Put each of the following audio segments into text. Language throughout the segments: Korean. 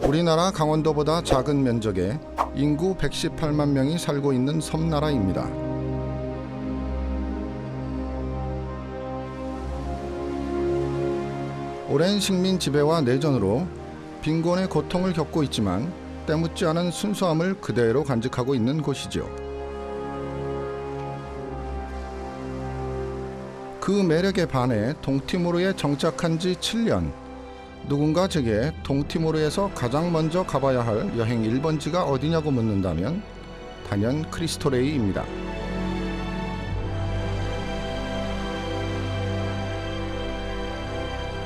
우리나라 강원도보다 작은 면적에 인구 118만 명이 살고 있는 섬나라입니다. 오랜 식민 지배와 내전으로 빈곤의 고통을 겪고 있지만 때묻지 않은 순수함을 그대로 간직하고 있는 곳이죠. 그 매력에 반해 동티모르에 정착한 지 7년. 누군가 제게 동티모르에서 가장 먼저 가봐야 할 여행 1번지가 어디냐고 묻는다면 단연 크리스토레이입니다.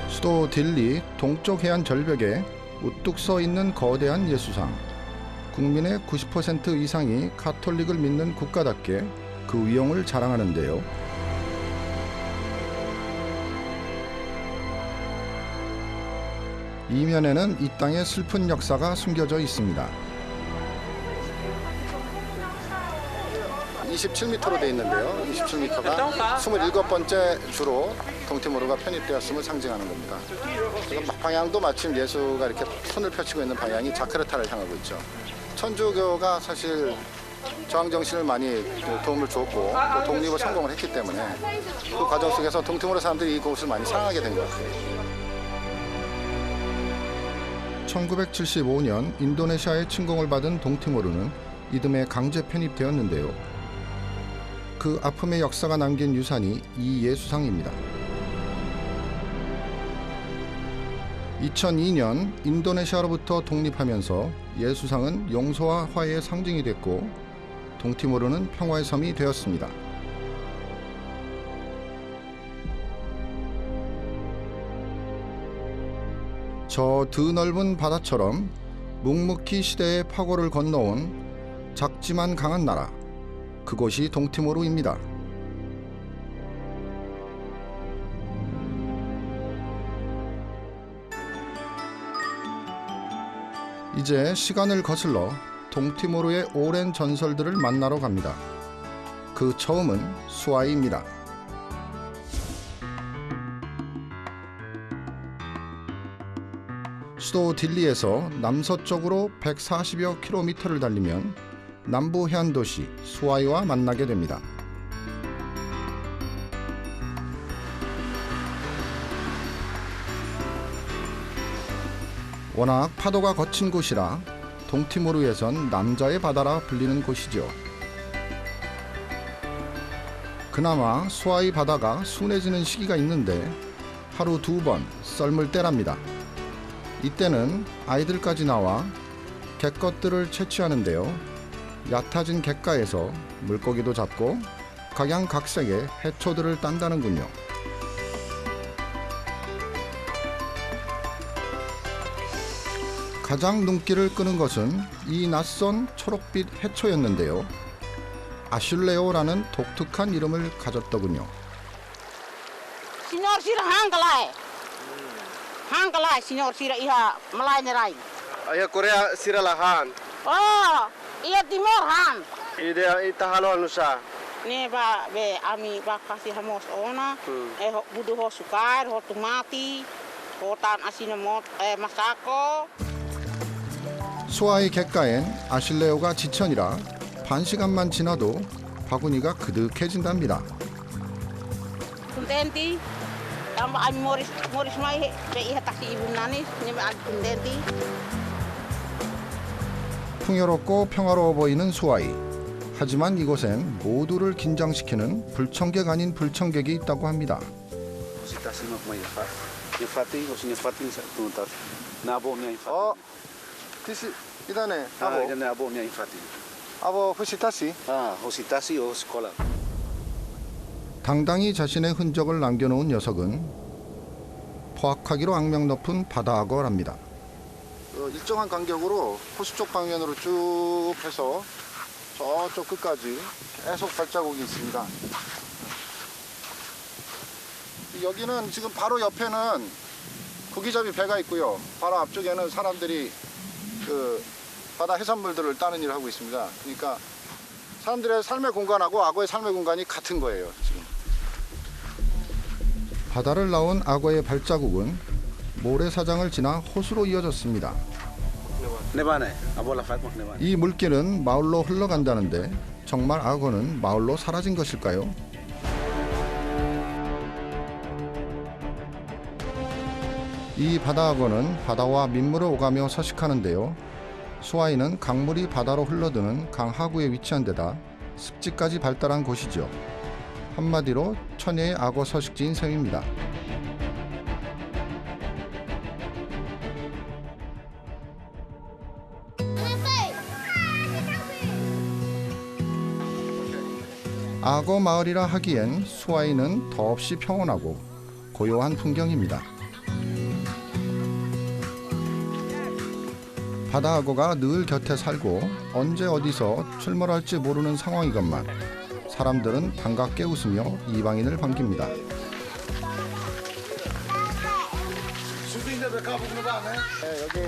수도 딜리 동쪽 해안 절벽에 우뚝 서 있는 거대한 예수상. 국민의 90% 이상이 가톨릭을 믿는 국가답게 그 위용을 자랑하는데요. 이면에는 이 땅의 슬픈 역사가 숨겨져 있습니다. 27m로 되어 있는데요. 27m가 27번째 주로 동티모르가 편입되었음을 상징하는 겁니다. 지금 방향도 마침 예수가 이렇게 손을 펼치고 있는 방향이 자크르타를 향하고 있죠. 천주교가 사실 저항 정신을 많이 도움을 줬고 또 독립을 성공을 했기 때문에 그 과정 속에서 동티모르 사람들이 이곳을 많이 사랑하게 된 것 같아요. 1975년 인도네시아의 침공을 받은 동티모르는 이듬해 강제 편입되었는데요. 그 아픔의 역사가 남긴 유산이 이 예수상입니다. 2002년 인도네시아로부터 독립하면서 예수상은 용서와 화해의 상징이 됐고 동티모르는 평화의 섬이 되었습니다. 저 드넓은 바다처럼 묵묵히 시대의 파고를 건너온 작지만 강한 나라, 그곳이 동티모르입니다. 이제 시간을 거슬러 동티모르의 오랜 전설들을 만나러 갑니다. 그 처음은 수아이입니다. 수도 딜리에서 남서쪽으로 140여 킬로미터를 달리면 남부 해안 도시 수아이와 만나게 됩니다. 워낙 파도가 거친 곳이라 동티모르에선 남자의 바다라 불리는 곳이죠. 그나마 수아이 바다가 순해지는 시기가 있는데 하루 2번 썰물 때랍니다. 이때는 아이들까지 나와 갯것들을 채취하는데요. 얕아진 갯가에서 물고기도 잡고 각양각색의 해초들을 딴다는군요. 가장 눈길을 끄는 것은 이 낯선 초록빛 해초였는데요. 아슐레오라는 독특한 이름을 가졌더군요. Hangkalai senyor sira iha Malay-Nerai. Ayah Korea siralahan. Oh, iya timur han. Ida itahalo nusa. Ni ba be ami ba kasih hamos ona. Ho budu ho sukar, ho tomati, ho tan asinamot masako. 수아이 갯가엔 아실레오가 지천이라 반 시간만 지나도 바구니가 그득해진답니다. Kuntenti. Tamba ami moris mai be iha taksi ibu nani ni ba kuntenti. 풍요롭고 평화로워 보이는 수아이. 하지만 이곳엔 모두를 긴장시키는 불청객 아닌 불청객이 있다고 합니다. 디시 이다네 아버 후시타시. Hositasi o sekolah. 당당히 자신의 흔적을 남겨놓은 녀석은 포악하기로 악명 높은 바다악어랍니다. 일정한 간격으로 호수 쪽 방면으로 쭉 해서 저쪽 끝까지 계속 발자국이 있습니다. 여기는 지금 바로 옆에는 고기잡이 배가 있고요. 바로 앞쪽에는 사람들이 그 바다 해산물들을 따는 일을 하고 있습니다. 그러니까 사람들의 삶의 공간하고 악어의 삶의 공간이 같은 거예요. 지금. 바다를 나온 악어의 발자국은 모래사장을 지나 호수로 이어졌습니다. Nebane, abo lafat mak nebane. 이 물길은 마을로 흘러간다는데 정말 악어는 마을로 사라진 것일까요? 이 바다악어는 바다와 민물을 오가며 서식하는데요. 수아이는 강물이 바다로 흘러드는 강 하구에 위치한 데다 습지까지 발달한 곳이죠. 한마디로 천혜의 악어 서식지인 셈입니다. 악어 마을이라 하기엔 수아이는 더없이 평온하고 고요한 풍경입니다. 바다악어가 늘 곁에 살고 언제 어디서 출몰할지 모르는 상황이건만 사람들은 반갑게 웃으며 이방인을 반깁니다. 네, 여기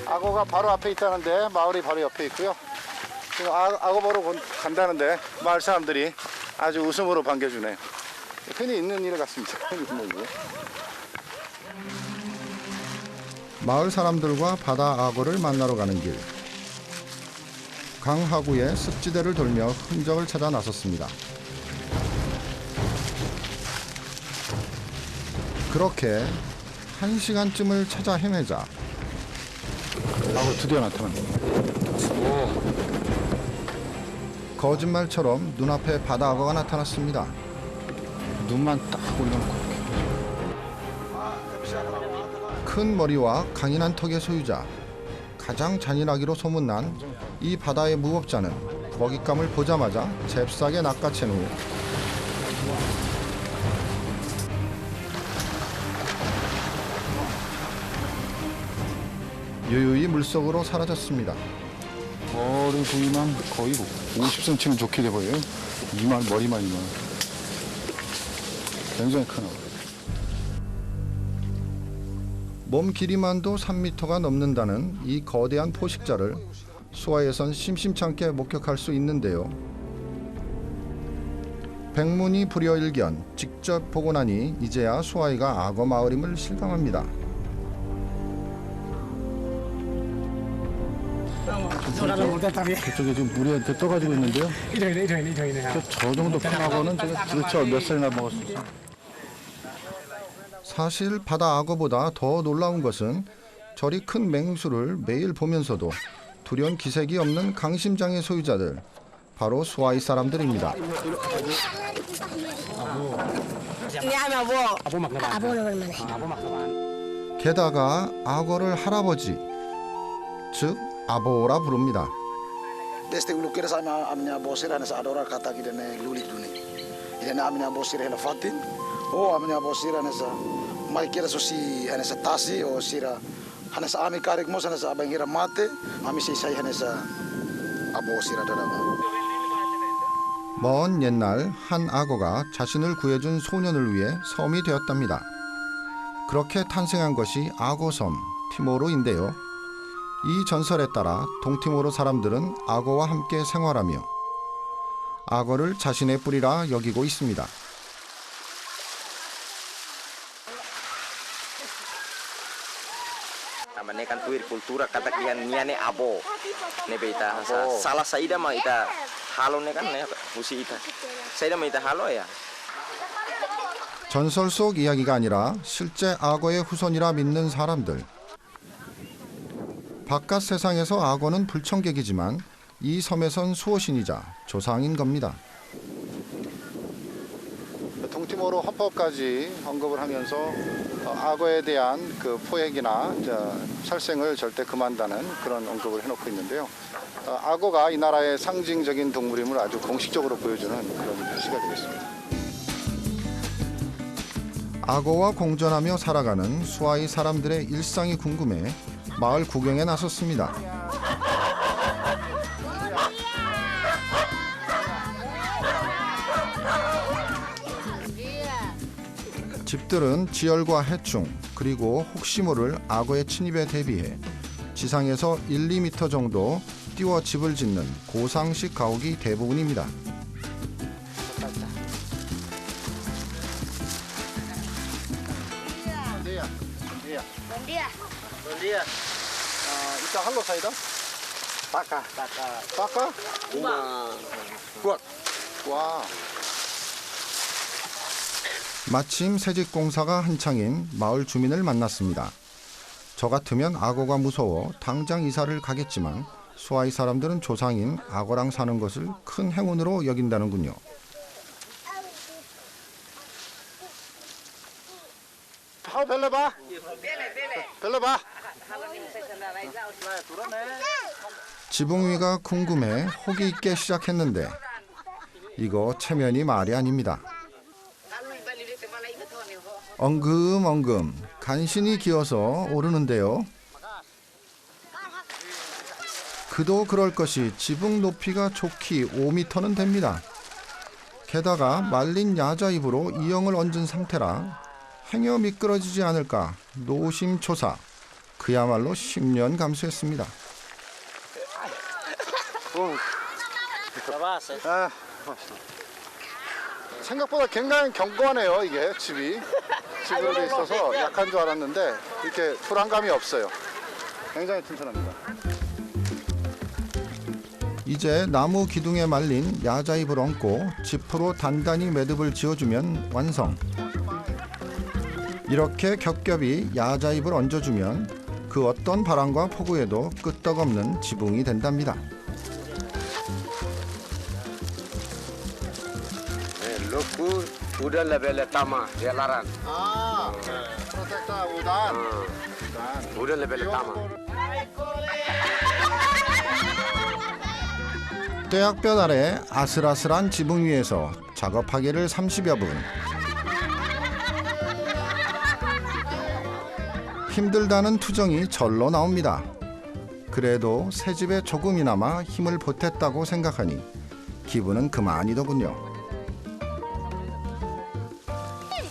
악어가 바로 앞에 있다는데 마을이 바로 옆에 있고요. 지금 악어 보러 간다는데 마을 사람들이 아주 웃음으로 반겨주네요. 흔히 있는 일 같습니다. 마을 사람들과 바다 악어를 만나러 가는 길. 강 하구의 습지대를 돌며 흔적을 찾아 나섰습니다. 그렇게 1시간쯤을 찾아 헤매자 악어 드디어 나타납니다. 거짓말처럼 눈앞에 바다 악어가 나타났습니다. 눈만 딱 올려놓고 큰 머리와 강인한 턱의 소유자, 가장 잔인하기로 소문난 이 바다의 무법자는 먹잇감을 보자마자 잽싸게 낚아챈 후 유유히 물속으로 사라졌습니다. 머리 부위만 거의 50cm는 좋게 돼 보여요. 머리만 이만. 굉장히 큰 악어. 몸 길이만도 3m가 넘는다는 이 거대한 포식자를 수아에선 심심찮게 목격할 수 있는데요. 백문이 불여일견 직접 보고 나니 이제야 수아이가 악어 마을임을 실감합니다. 저쪽에 지금 물에 떠가지고 있는데요. 저 정도 큰 악어는 도대체 몇 살이나 먹었을지. 사실 바다 악어보다 더 놀라운 것은 저리 큰 맹수를 매일 보면서도 두려운 기색이 없는 강심장의 소유자들, 바로 수아이 사람들입니다. 게다가 악어를 할아버지, 즉 아보라 부릅니다. Desde ulu kira sama amnya bosira nesa adora kata kita ne lulik duni. Ida na amnya bosira hela fatin. Oh amnya bosira nesa mai kira sosi nesa tasi o sira hanesa ami karik mo nesa abangira mate ami sisai hanesa abosira dalam. 먼 옛날 한 악어가 자신을 구해준 소년을 위해 섬이 되었답니다. 그렇게 탄생한 것이 악어섬 티모로인데요. 이 전설에 따라 동티모로 사람들은 악어와 함께 생활하며 악어를 자신의 뿌리라 여기고 있습니다. Namanya kan tuir kultura kata kian niane abo. Ne beita salah saida mah ita halo ne kan ne musi ita. Saida mah ita halo ya. 전설 속 이야기가 아니라 실제 악어의 후손이라 믿는 사람들. 바깥 세상에서 악어는 불청객이지만 이 섬에선 수호신이자 조상인 겁니다. 동티모로 헌법까지 언급을 하면서 악어에 대한 그 포획이나 살생을 절대 금한다는 그런 언급을 해놓고 있는데요. 악어가 이 나라의 상징적인 동물임을 아주 공식적으로 보여주는 그런 시가 되겠습니다. 악어와 공존하며 살아가는 수아이 사람들의 일상이 궁금해 마을 구경에 나섰습니다. 집들은 지열과 해충 그리고 혹시 모를 악어의 침입에 대비해 지상에서 1, 2m 정도 띄워 집을 짓는 고상식 가옥이 대부분입니다. Isang halo saida? Taka. Taka? Kuat. 와. 마침 새집 공사가 한창인 마을 주민을 만났습니다. 저 같으면 악어가 무서워 당장 이사를 가겠지만 수아이 사람들은 조상인 악어랑 사는 것을 큰 행운으로 여긴다는군요. 하 별로봐. 별로봐. 지붕 위가 궁금해 호기 있게 시작했는데 이거 체면이 말이 아닙니다. 엉금엉금 간신히 기어서 오르는데요. 그도 그럴 것이 지붕 높이가 좋기 5m는 됩니다. 게다가 말린 야자입으로 이형을 얹은 상태라 행여 미끄러지지 않을까 노심초사. 그야말로 10년 감수했습니다. 아, 생각보다 굉장히 견고하네요. 이게 집이 집으로 돼 있어서 약한 줄 알았는데 이렇게 불안감이 없어요. 굉장히 튼튼합니다. 이제 나무 기둥에 말린 야자입을 얹고 지프로 단단히 매듭을 지어주면 완성. 이렇게 겹겹이 야자입을 얹어주면 그 어떤 바람과 폭우에도 끄떡없는 지붕이 된답니다. Loku udah level tama dia laran. 아, 프로텍타 우단. Udah level tama. 떼약볕 아래 아슬아슬한 지붕 위에서 작업하기를 30여 분. 힘들다는 투정이 절로 나옵니다. 그래도 새 집에 조금이나마 힘을 보탰다고 생각하니 기분은 그만이더군요.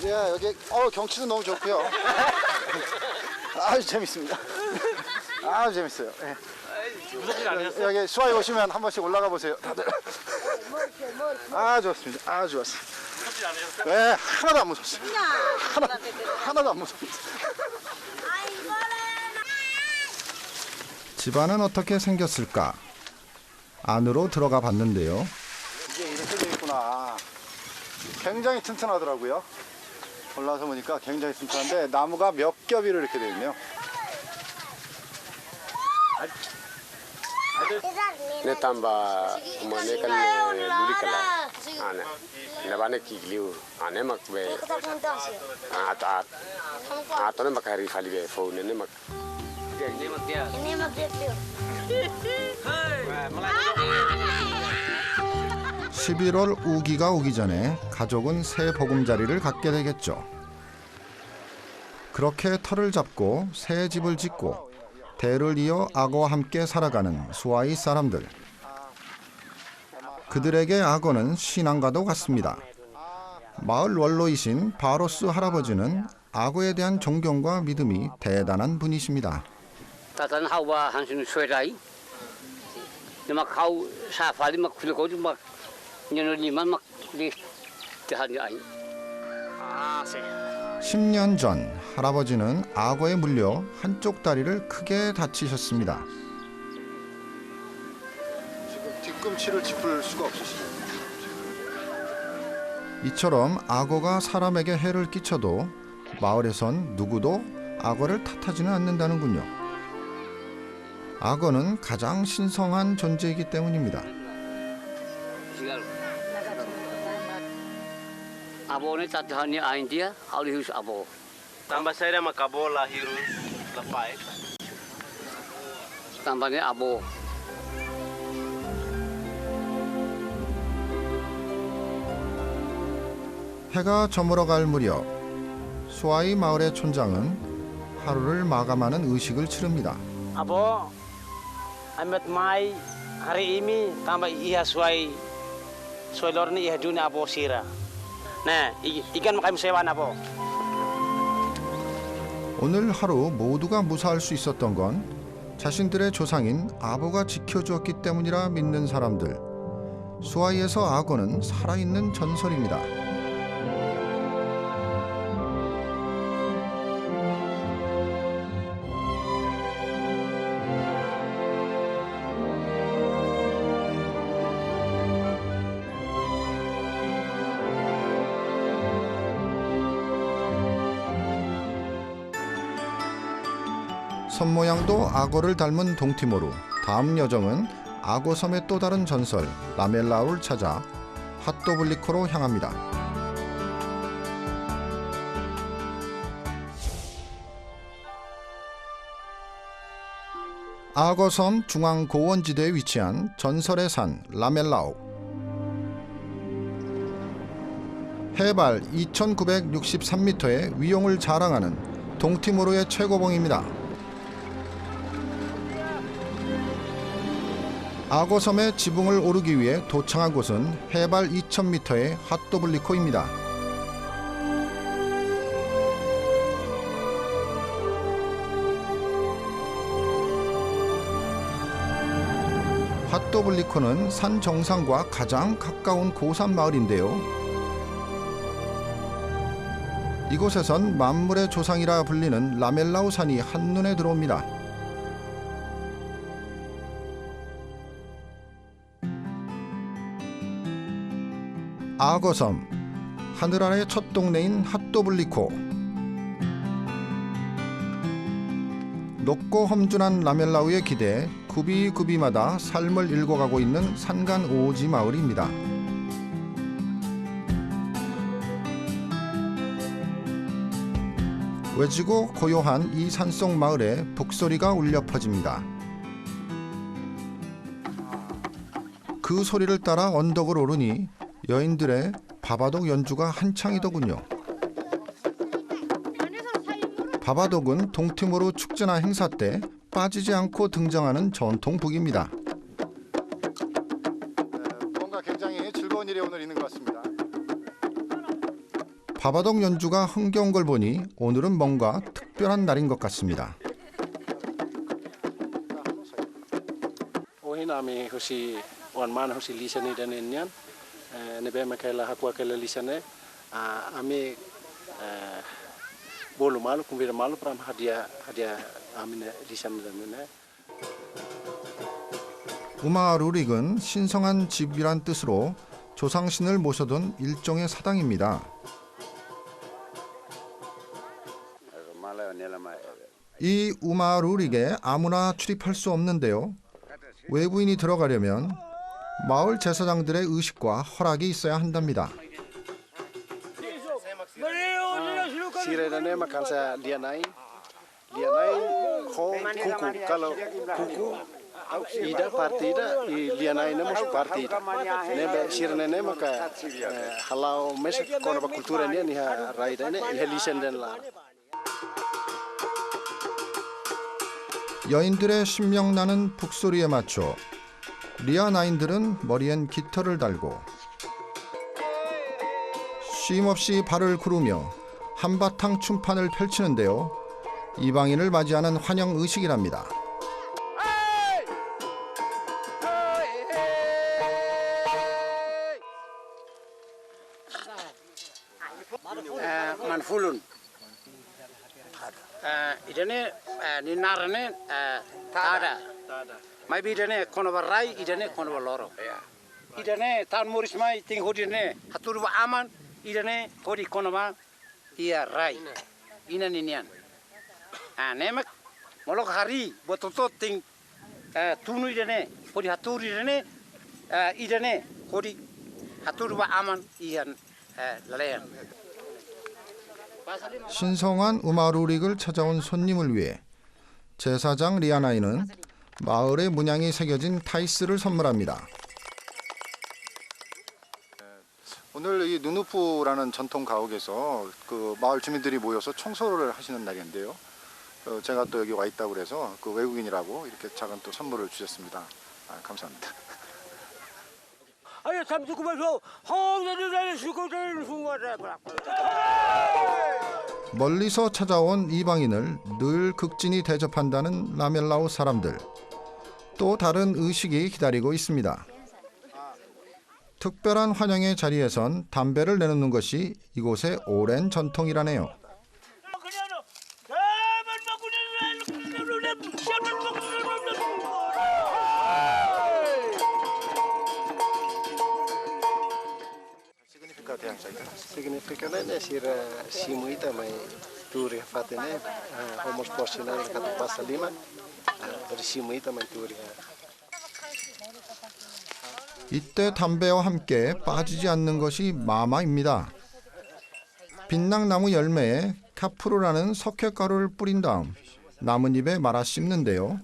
예, 여기 경치도 너무 좋고요. 아주 재밌습니다. 아주 재밌어요. 예. 여기 수아이 오시면 한 번씩 올라가 보세요. 다들. 아 좋습니다. 아 좋았어요. 네, 하나도 안 무섭습니다. 하나도 안 무섭습니다. 집안은 어떻게 생겼을까? 안으로 들어가 봤는데요. 이게 이렇게 돼 있구나. 굉장히 튼튼하더라고요. 올라서 보니까 굉장히 튼튼한데 나무가 몇 겹이로 이렇게 돼 있네요. Ne tambah umane kan luli kala. Ane. Ne bane kigliu. Ane mak be. At. Atone mak hari khali be phone ne mak. Ini mak dia. 11월 우기가 오기 전에 가족은 새 보금자리를 갖게 되겠죠. 그렇게 터를 잡고 새 집을 짓고 대를 이어 악어와 함께 살아가는 수아이 사람들. 그들에게 악어는 신앙과도 같습니다. 마을 원로이신 바로스 할아버지는 악어에 대한 존경과 믿음이 대단한 분이십니다. Tatan hawa hansun suerai. Nama kau safari mak filikoju mak nyenoliman mak di tehani ai. 10년 전 할아버지는 악어에 물려 한쪽 다리를 크게 다치셨습니다. 지금 뒤꿈치를 짚을 수가 없으시죠. 이처럼 악어가 사람에게 해를 끼쳐도 마을에선 누구도 악어를 탓하지는 않는다는군요. 악어는 가장 신성한 존재이기 때문입니다. Abo ni tatahani ai dia, aulihus abo. Tambah saya mak abo lahirus lepai. Tambahnya abo. 해가 저물어갈 무렵 수아이 마을의 촌장은 하루를 마감하는 의식을 치릅니다. Abo, amet mai hari ini tambah iya suai lorni iya dunia abo sira. Nah, ikan makan sewan abo. 오늘 하루 모두가 무사할 수 있었던 건 자신들의 조상인 아보가 지켜주었기 때문이라 믿는 사람들. 수아이에서 악어는 살아있는 전설입니다. 섬 모양도 악어를 닮은 동티모루. 다음 여정은 악어섬의 또 다른 전설 라멜라우를 찾아 핫도블리코로 향합니다. 악어섬 중앙 고원지대에 위치한 전설의 산 라멜라우. 해발 2,963m의 위용을 자랑하는 동티모루의 최고봉입니다. 악어섬의 지붕을 오르기 위해 도착한 곳은 해발 2,000m의 핫도블리코입니다. 핫도블리코는 산 정상과 가장 가까운 고산 마을인데요. 이곳에선 만물의 조상이라 불리는 라멜라우 산이 한눈에 들어옵니다. 악어섬, 하늘 아래 첫 동네인 핫도블리코. 높고 험준한 라멜라우에 기대해 구비구비마다 삶을 일궈가고 있는 산간 오지 마을입니다. 외지고 고요한 이 산속 마을에 북소리가 울려 퍼집니다. 그 소리를 따라 언덕을 오르니 여인들의 바바독 연주가 한창이더군요. 바바독은 동티모루 축제나 행사 때 빠지지 않고 등장하는 전통북입니다. 뭔가 굉장히 즐거운 일이 오늘 있는 것 같습니다. 바바독 연주가 흥겨운 걸 보니 오늘은 뭔가 특별한 날인 것 같습니다. 오hin ami husi wanman husi lisane danenyan nebe makela hakwa kala lisane ami bolu malu kumbira malu pram hadia amine lisane danene. 우마루릭은 신성한 집이란 뜻으로 조상신을 모셔둔 일종의 사당입니다. 이 우마루릭에 아무나 출입할 수 없는데요. 외부인이 들어가려면 마을 제사장들의 의식과 허락이 있어야 한답니다. Sirene makansa lianai ko kuku kalau kuku ida partida i lianai nemos partida nebe sirene maka halau mes kono ba kultura ni ha raida ne helisen den la. 여인들의 신명나는 북소리에 맞춰 리아나인들은 머리엔 깃털을 달고 쉼없이 발을 구르며 한바탕 춤판을 펼치는데요. 이방인을 맞이하는 환영 의식이랍니다. Manfulun. Idane ninarane tada. Maybe idane kono barai idane kono baloro. Idane tan muris mai ting hodine hatur wa aman idane hodi kono ma ia rai. Ina ninian. Nemek molok hari bototo ting tunu idane hodi hatur idane hodi hatur wa aman ian lalean. 신성한 우마루릭을 찾아온 손님을 위해 제사장 리아나이는 마을의 문양이 새겨진 타이스를 선물합니다. 오늘 이 누누푸라는 전통 가옥에서 그 마을 주민들이 모여서 청소를 하시는 날인데요. 제가 또 여기 와 있다고 그래서 그 외국인이라고 이렇게 작은 또 선물을 주셨습니다. 감사합니다. 멀리서 찾아온 이방인을 늘 극진히 대접한다는 라멜라우 사람들. 또 다른 의식이 기다리고 있습니다. 특별한 환영의 자리에선 담배를 내놓는 것이 이곳의 오랜 전통이라네요. Significannya sira simu ita mai turi fatene homos posina kata pasaliman bersimi taman turi. 이때 담배와 함께 빠지지 않는 것이 마마입니다. 빛낭나무 열매에 카프루라는 석회가루를 뿌린 다음 나뭇잎에 말아 씹는데요.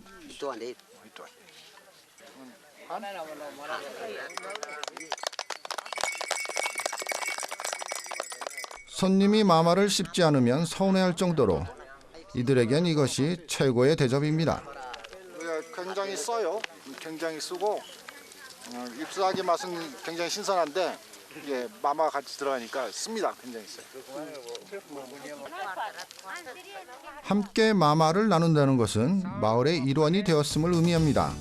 손님이 마마를 씹지 않으면 서운해할 정도로 이들에겐 이것이 최고의 대접입니다. 굉장히 써요. 굉장히 쓰고 잎사귀 맛은 굉장히 신선한데 이게 마마가 같이 들어가니까 씁니다. 굉장히 써요. 함께 마마를 나눈다는 것은 마을의 일원이 되었음을 의미합니다.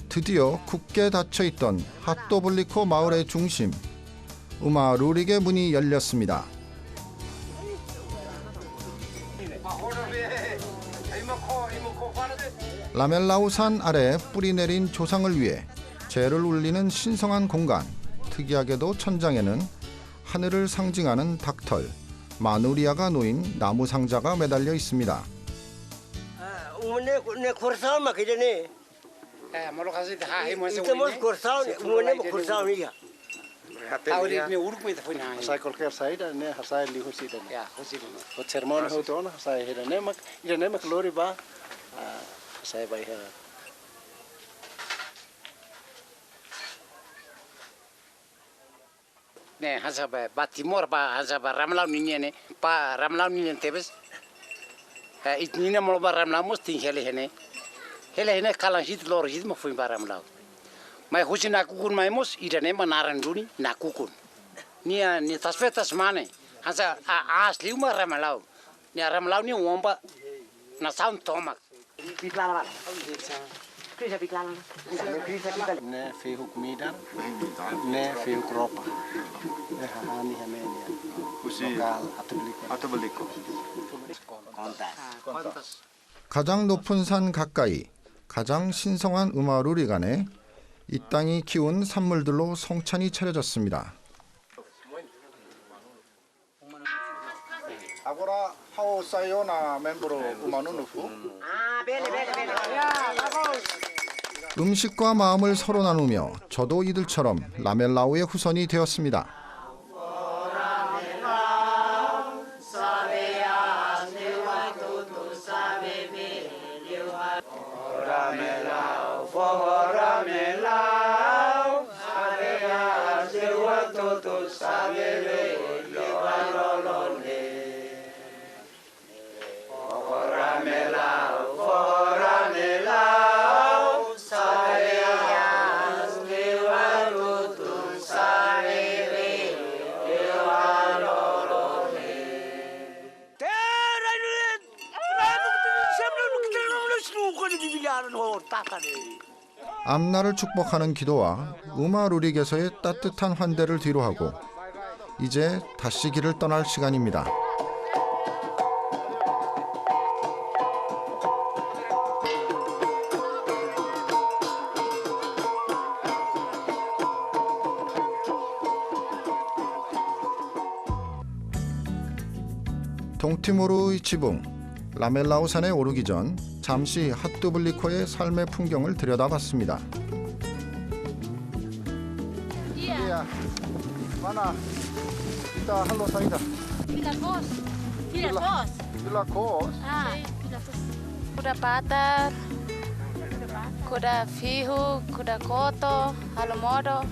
드디어 굳게 닫혀있던 핫도블리코 마을의 중심 우마루릭의 문이 열렸습니다. 라멜라우 산 아래 뿌리 내린 조상을 위해 제를 울리는 신성한 공간. 특이하게도 천장에는 하늘을 상징하는 닭털, 마누리아가 놓인 나무 상자가 매달려 있습니다. Saya kolker saya dan ne saya lihu sih dan. Ya, khusus. Cermon hoton saya hera ne mak ira ne mak lori ba saya bai hera. Ne hasaba batimor ba hasaba ramlau ni ne pa ramlau ni tebes. Itni ne mo ba ramlau mus ting hele hene kalang sit lor sit mo fuin ba ramlau. Mai husin nakukun mai mos ira ne manaran duni nakukun. Nia ni tasfetas mane hasa asli uma ramlau ni ramlau ni womba na sound tomak Ne fehuk midan ne fehuk ropa ne hani hameni lokal atau beliko 가장 높은 산 가까이 가장 신성한 우마루릭 안에 이 땅이 키운 산물들로 성찬이 차려졌습니다. Agora how sayo na membro umanunufu. 음식과 마음을 서로 나누며 저도 이들처럼 라멜라우의 후손이 되었습니다. 앞날을 축복하는 기도와 우마루릭에서의 따뜻한 환대를 뒤로하고 이제 다시 길을 떠날 시간입니다. 동티모르의 지붕 라멜라우 산에 오르기 전 잠시 핫두블리코의 삶의 풍경을 들여다봤습니다. Mana? Kita halo saida. Villa Cos. Villa Cos. Kuda patar, kuda fihu, kuda koto, halo modo,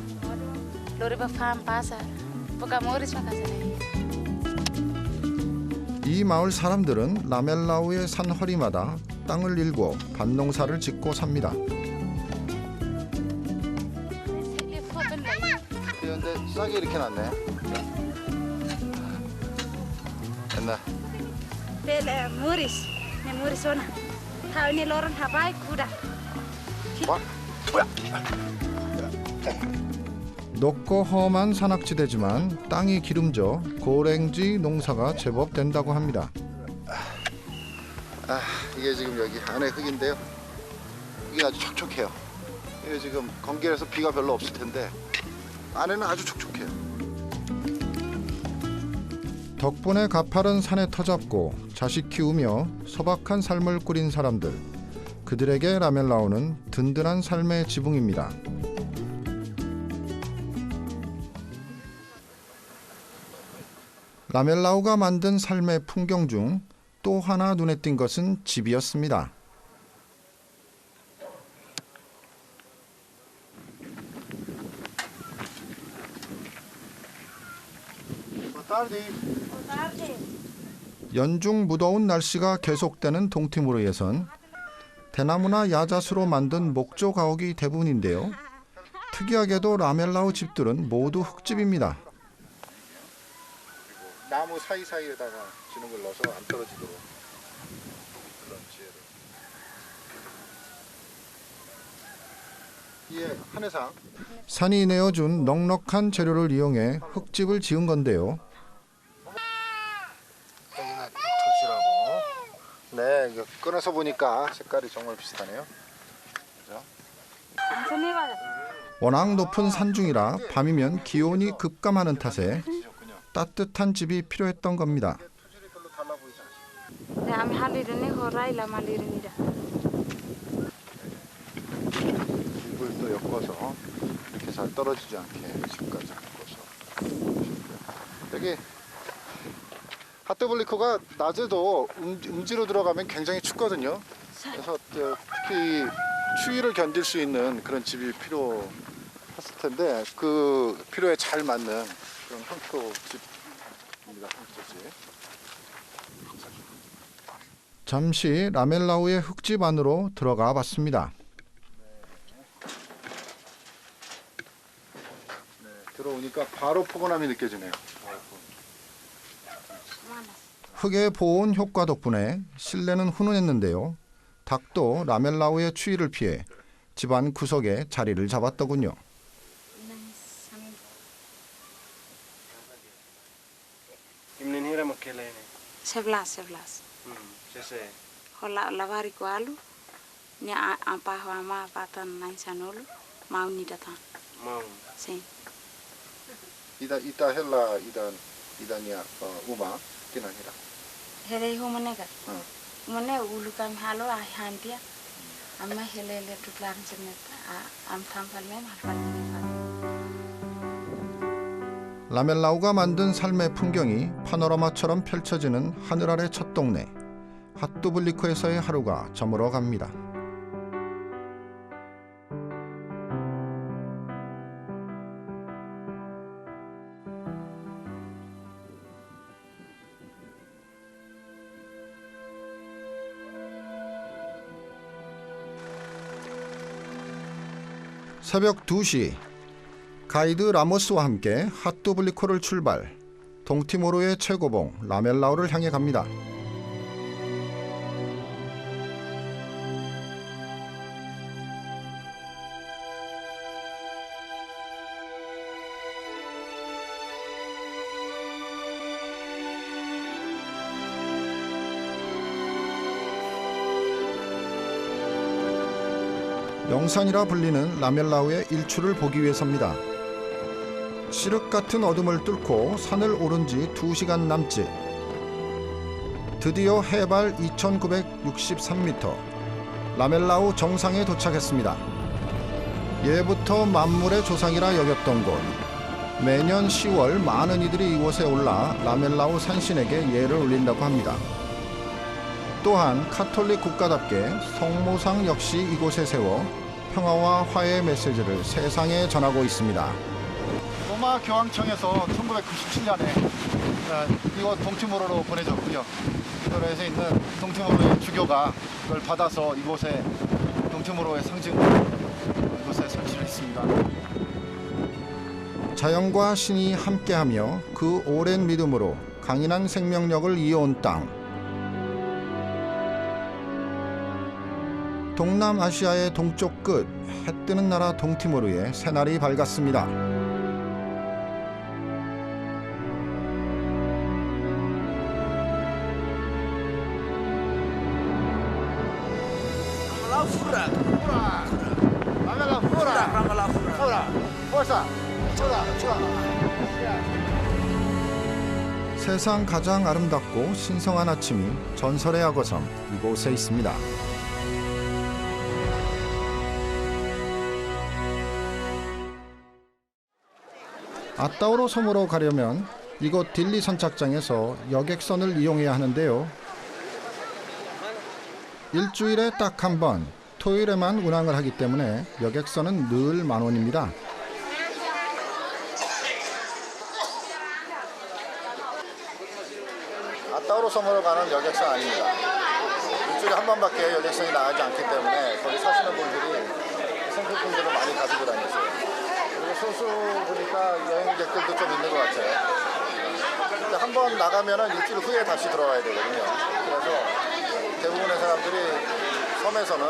lori bafam pasar. Buka moris makasih. 이 마을 사람들은 라멜라우의 산 허리마다 땅을 일궈 밭농사를 짓고 삽니다. 근데 싹이 이렇게 났네. 옛날. Bela moris, ne morisona. Kau ini lorong habai kuda. 와? 높고 험한 산악지대지만 땅이 기름져 고랭지 농사가 제법 된다고 합니다. 이게 지금 여기 안에 흙인데요. 이게 아주 촉촉해요. 이게 지금 건길에서 비가 별로 없을 텐데 안에는 아주 촉촉해요. 덕분에 가파른 산에 터잡고 자식 키우며 소박한 삶을 꾸린 사람들. 그들에게 라멜라우는 든든한 삶의 지붕입니다. 라멜라우가 만든 삶의 풍경 중 또 하나 눈에 띈 것은 집이었습니다. 연중 무더운 날씨가 계속되는 동티모르에선 대나무나 야자수로 만든 목조 가옥이 대부분인데요. 특이하게도 라멜라우 집들은 모두 흙집입니다. 나무 사이사이에다가 지능을 넣어서 안 떨어지도록 그런 지혜를. 이에 한해상 산이 내어준 넉넉한 재료를 이용해 흙집을 지은 건데요. 여기는 털실하고. 네, 이거 꺼내서 보니까 색깔이 정말 비슷하네요. 그죠? 워낙 높은 산중이라 밤이면 기온이 급감하는 탓에 따뜻한 집이 필요했던 겁니다. 이걸 또 엮어서 이렇게 잘 떨어지지 않게 집까지 엮어서. 여기 하트블리코가 낮에도 음지로 들어가면 굉장히 춥거든요. 그래서 특히 추위를 견딜 수 있는 그런 집이 필요했을 텐데 그 필요에 잘 맞는 그런 황토집입니다. 황토집. 잠시 라멜라우의 흙집 안으로 들어가 봤습니다. 네, 들어오니까 바로 포근함이 느껴지네요. 흙의 보온 효과 덕분에 실내는 훈훈했는데요. 닭도 라멜라우의 추위를 피해 집안 구석에 자리를 잡았더군요. Sebelas. Hola lavari kualu, ni ampa hama patan nain sanolu, mau ni datang. Mau. Sim. 이다 헬라 이다니아 우마 기나니라. Hele humanega. Mane ulukan halo ahantia. Amma hele le tutlan senet am tampalmen halpan. 라멜라우가 만든 삶의 풍경이 파노라마처럼 펼쳐지는 하늘 아래 첫 동네. 핫두블리코에서의 하루가 저물어 갑니다. 새벽 2시. 가이드 라모스와 함께 핫두블리코를 출발. 동티모르의 최고봉 라멜라우를 향해 갑니다. 영산이라 불리는 라멜라우의 일출을 보기 위해서입니다. 시륵 같은 어둠을 뚫고 산을 오른 지 2시간 남짓. 드디어 해발 2963m 라멜라우 정상에 도착했습니다. 예부터 만물의 조상이라 여겼던 곳. 매년 10월 많은 이들이 이곳에 올라 라멜라우 산신에게 예를 올린다고 합니다. 또한 카톨릭 국가답게 성모상 역시 이곳에 세워 평화와 화해의 메시지를 세상에 전하고 있습니다. 로마 교황청에서 1997년에 이곳 동티모르로 보내줬고요. 이도로에서 있는 동티모르의 주교가 그걸 받아서 이곳에 동티모르의 상징으로 이곳에 설치를 했습니다. 자연과 신이 함께하며 그 오랜 믿음으로 강인한 생명력을 이어온 땅. 동남아시아의 동쪽 끝, 해 뜨는 나라 동티모르에 새날이 밝았습니다. 세상 가장 아름답고 신성한 아침이 전설의 악어섬 이곳에 있습니다. 아따오로 섬으로 가려면 이곳 딜리 선착장에서 여객선을 이용해야 하는데요. 일주일에 딱 한 번, 토요일에만 운항을 하기 때문에 여객선은 늘 10,000원입니다. 아따오로 섬으로 가는 여객선 아닙니다. 일주일에 한 번밖에 여객선이 나가지 않기 때문에 거기 사시는 분들이 생필품들을 많이 가지고 다니세요. 그리고 소수 보니까 여행객들도 좀 있는 것 같아요. 한 번 나가면은 일주일 후에 다시 들어와야 되거든요. 그래서 대부분의 사람들이 섬에서는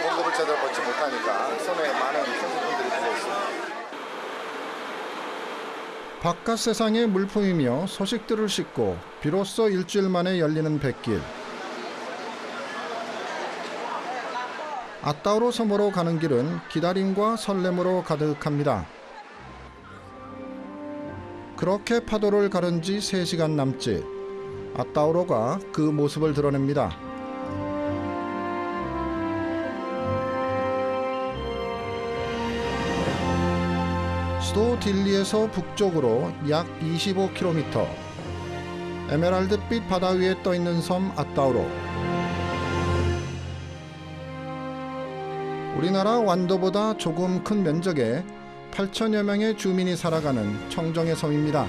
공급을 제대로 받지 못하니까 섬에 많은 생필품들이 들어 있습니다. 바깥 세상의 물품이며 소식들을 싣고 비로소 일주일 만에 열리는 뱃길. 아따오로 섬으로 가는 길은 기다림과 설렘으로 가득합니다. 그렇게 파도를 가른 지 3시간 남짓. 아따오로가 그 모습을 드러냅니다. 수도 딜리에서 북쪽으로 약 25km. 에메랄드빛 바다 위에 떠있는 섬 아따오로. 우리나라 완도보다 조금 큰 면적에 8천여 명의 주민이 살아가는 청정의 섬입니다.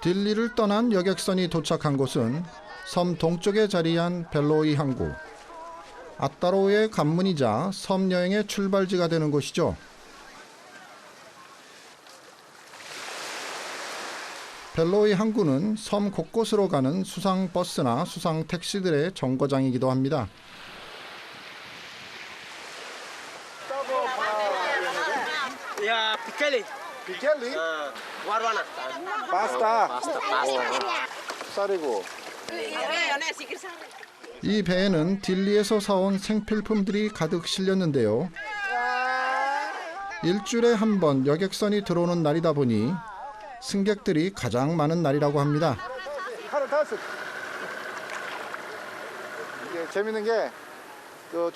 딜리를 떠난 여객선이 도착한 곳은 섬 동쪽에 자리한 벨로이 항구. 아따로의 관문이자 섬 여행의 출발지가 되는 곳이죠. 벨로이 항구는 섬 곳곳으로 가는 수상 버스나 수상 택시들의 정거장이기도 합니다. Ya, pikeli. 비켈리? Warwana. 파스타. 쌀이고. 이 배에는 딜리에서 사온 생필품들이 가득 실렸는데요. 일주일에 한 번 여객선이 들어오는 날이다 보니 승객들이 가장 많은 날이라고 합니다. 이게 재밌는 게 길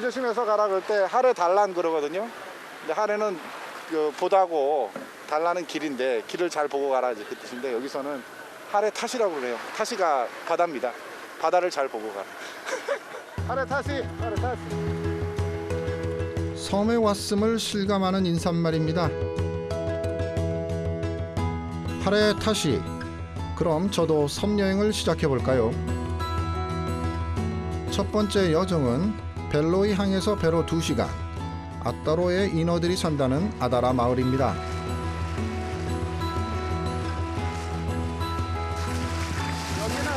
조심해서 가라 그럴 때 하래 달란 그러거든요. 근데 하래는 보다고 달라는 길인데 길을 잘 보고 가라 이제 그 뜻인데 여기서는 하래 탓이라고 그래요. 탓이가 바다입니다. 바다를 잘 보고 가. 하래 탓이. 섬에 왔음을 실감하는 인사말입니다. 하래 탓이. 그럼 저도 섬 여행을 시작해 볼까요? 첫 번째 여정은 벨로이 항에서 배로 2시간. 아따로의 인어들이 산다는 아다라 마을입니다. 여기는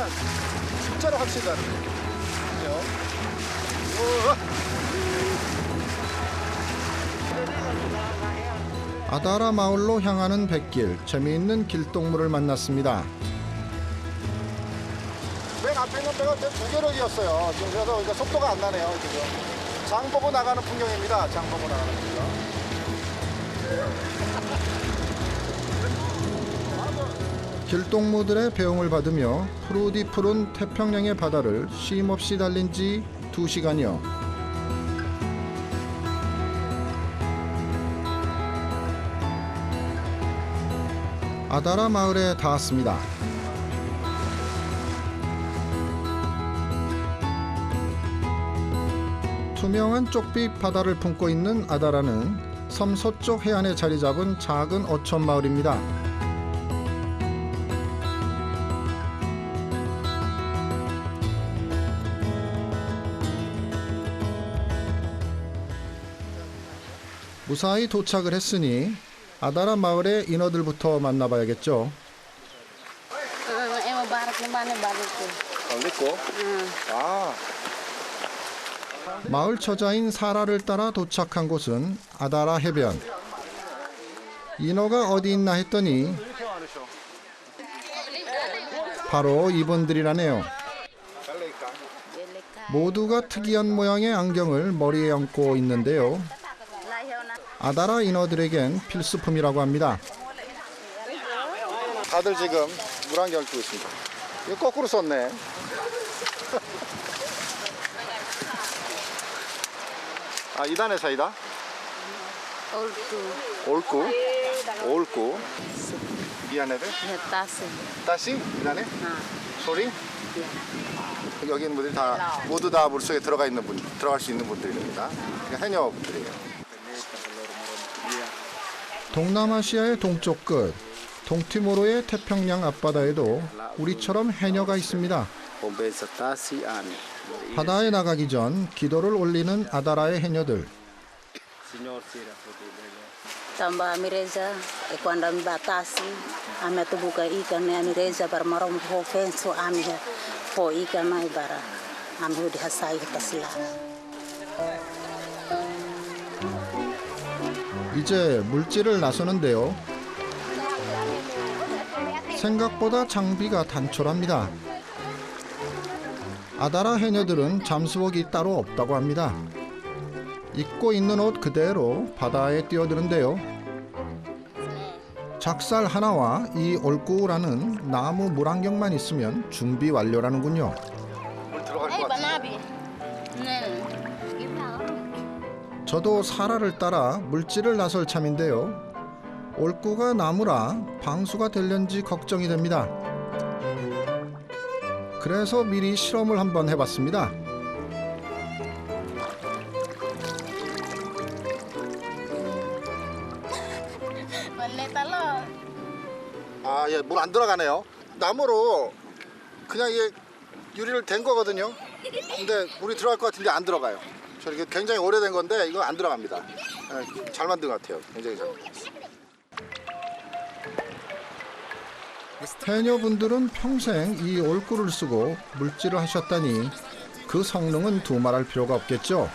진짜로 확실히 다르네요. 아다라 마을로 향하는 뱃길, 재미있는 길동무를 만났습니다. 맨 앞에 있는 배가 2개력이었어요. 지금 그래서 그러니까 속도가 안 나네요. 지금 장 보고 나가는 풍경입니다. 장 보고 나가는 풍경. 길동무들의 배웅을 받으며 푸르디 푸른 태평양의 바다를 쉼없이 달린 지 2시간여. 아다라 마을에 닿았습니다. 투명한 쪽빛 바다를 품고 있는 아다라는 섬 서쪽 해안에 자리 잡은 작은 어촌 마을입니다. 무사히 도착을 했으니 아다라 마을의 인어들부터 만나봐야겠죠. 마을 처자인 사라를 따라 도착한 곳은 아다라 해변. 인어가 어디 있나 했더니 바로 이분들이라네요. 모두가 특이한 모양의 안경을 머리에 얹고 있는데요. 아다라 인어들에겐 필수품이라고 합니다. 다들 지금 물안경을 끼고 있습니다. 이거 거꾸로 썼네. 아, 이단의 사이다? 올구. 미안해. 따시? 이단에? 소리? 여기 있는 분들이 다 모두 다 물속에 들어갈 수 있는 분들입니다. 해녀분들이에요. 동남아시아의 동쪽 끝, 동티모르의 태평양 앞바다에도 우리처럼 해녀가 있습니다. 바다에 나가기 전 기도를 올리는 아다라의 해녀들. Tambah Amireza, quando me batasse, a minha tubuca ikan ne Amireza para marom ho fenso amia, ho ikan mai bara, amho di hasai pasla. 이제 물질을 나서는데요. 생각보다 장비가 단촐합니다. 아다라 해녀들은 잠수복이 따로 없다고 합니다. 입고 있는 옷 그대로 바다에 뛰어드는데요. 작살 하나와 이 올꾸라는 나무 물안경만 있으면 준비 완료라는군요. 물 들어갈 것 같아요. 저도 사라를 따라 물질을 나설 참인데요. 올꾸가 나무라 방수가 될련지 걱정이 됩니다. 그래서 미리 실험을 한번 해봤습니다. 아, 예, 물 안 들어가네요. 나무로 그냥 이게 유리를 댄 거거든요. 근데 물이 들어갈 것 같은데 안 들어가요. 저 이게 굉장히 오래된 건데 이거 안 들어갑니다. 예, 잘 만든 것 같아요. 굉장히 잘. 해녀분들은 평생 이 올꾸를 쓰고 물질을 하셨다니 그 성능은 두말할 필요가 없겠죠.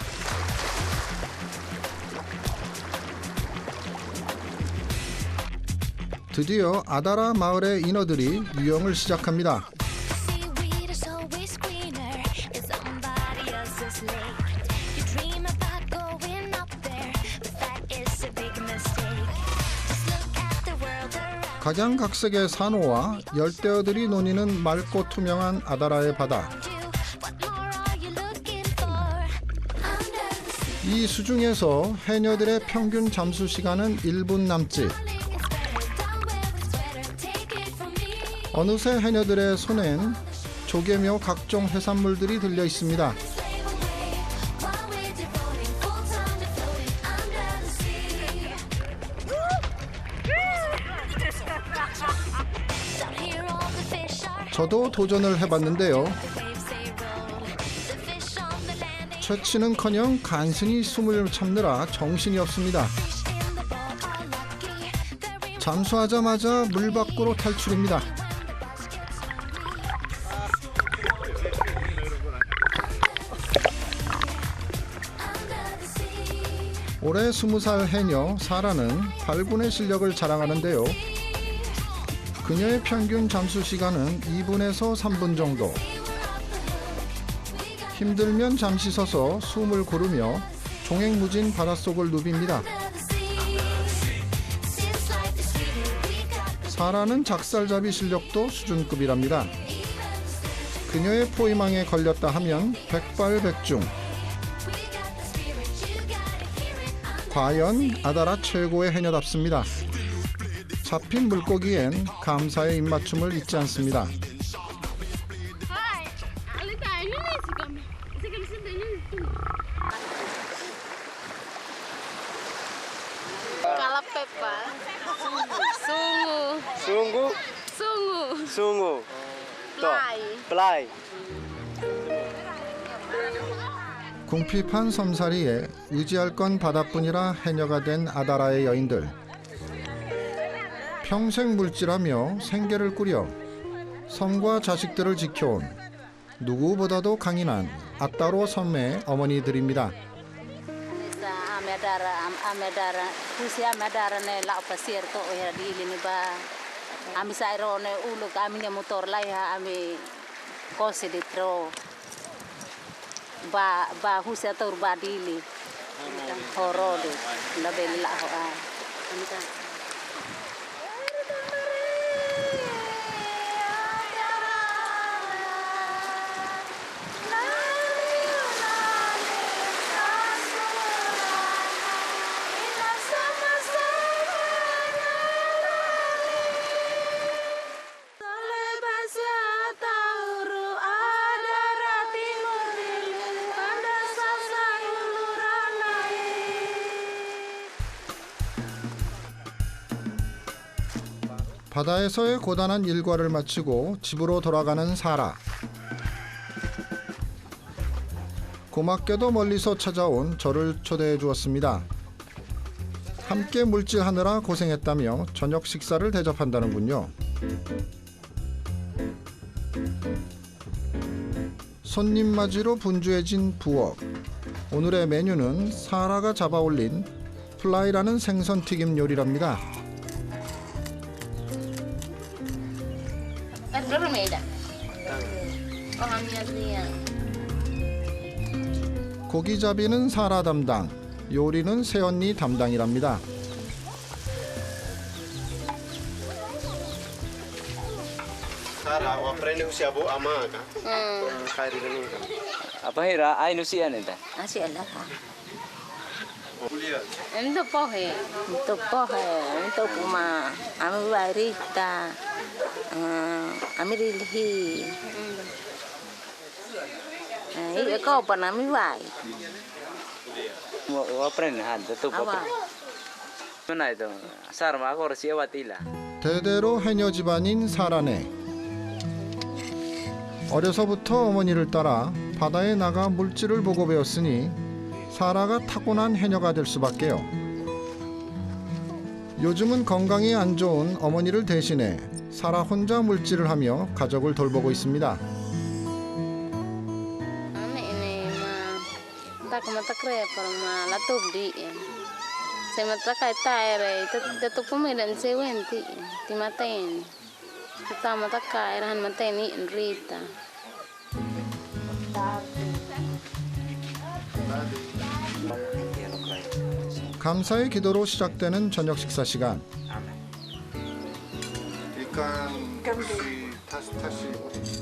드디어 아다라 마을의 인어들이 유영을 시작합니다. 각양각색의 산호와 열대어들이 노니는 맑고 투명한 아다라의 바다. 이 수중에서 해녀들의 평균 잠수 시간은 1분 남짓. 어느새 해녀들의 손엔 조개며 각종 해산물들이 들려 있습니다. 저도 도전을 해봤는데요. 채취는커녕 간신히 숨을 참느라 정신이 없습니다. 잠수하자마자 물 밖으로 탈출입니다. 올해 20살 해녀 사라는 발군의 실력을 자랑하는데요. 그녀의 평균 잠수 시간은 2분에서 3분 정도. 힘들면 잠시 서서 숨을 고르며 종횡무진 바닷속을 누빕니다. 사라는 작살잡이 실력도 수준급이랍니다. 그녀의 포위망에 걸렸다 하면 백발백중. 과연 아다라 최고의 해녀답습니다. 잡힌 물고기엔 감사의 입맞춤을 잊지 않습니다. Sungu. Pelai. 궁핍한 섬사리에 의지할 건 바다뿐이라 해녀가 된 아다라의 여인들. 평생 물질하며 생계를 꾸려 섬과 자식들을 지켜온 누구보다도 강인한 아따로 섬의 어머니들입니다. amedara kusia medara ne lau pasir to ya di ini ba ami sairone ulu kami ne motor lai ha ami kosi ditro ba husia to ba dili horode la bella ho a 바다에서의 고단한 일과를 마치고 집으로 돌아가는 사라. 고맙게도 멀리서 찾아온 저를 초대해 주었습니다. 함께 물질하느라 고생했다며 저녁 식사를 대접한다는군요. 손님 맞이로 분주해진 부엌. 오늘의 메뉴는 사라가 잡아올린 플라이라는 생선 튀김 요리랍니다. 고기잡이는 사라 담당, 요리는 새언니 담당이랍니다. Sara, o aprende usia bo amaga. Kairi ni. Apa hira ai nusia nenda? Asih lah. Kuliah. Untuk pohe, untuk puma, ami warita, ami rilhi. Iya kau pernah ami wai. Mau aprende handa tu apa? Mana itu? Sarma aku harus siawatilah. 대대로 해녀 집안인 사라네. 어려서부터 어머니를 따라 바다에 나가 물질을 보고 배웠으니 사라가 타고난 해녀가 될 수밖에요. 요즘은 건강이 안 좋은 어머니를 대신해 사라 혼자 물질을 하며 가족을 돌보고 있습니다. Tak mata kre parma la tubdi. Se mata kai taire te tu pumedan se wenti ti maten. Kita mata kai ran mateni rita. 감사의 기도로 시작되는 저녁 식사 시간.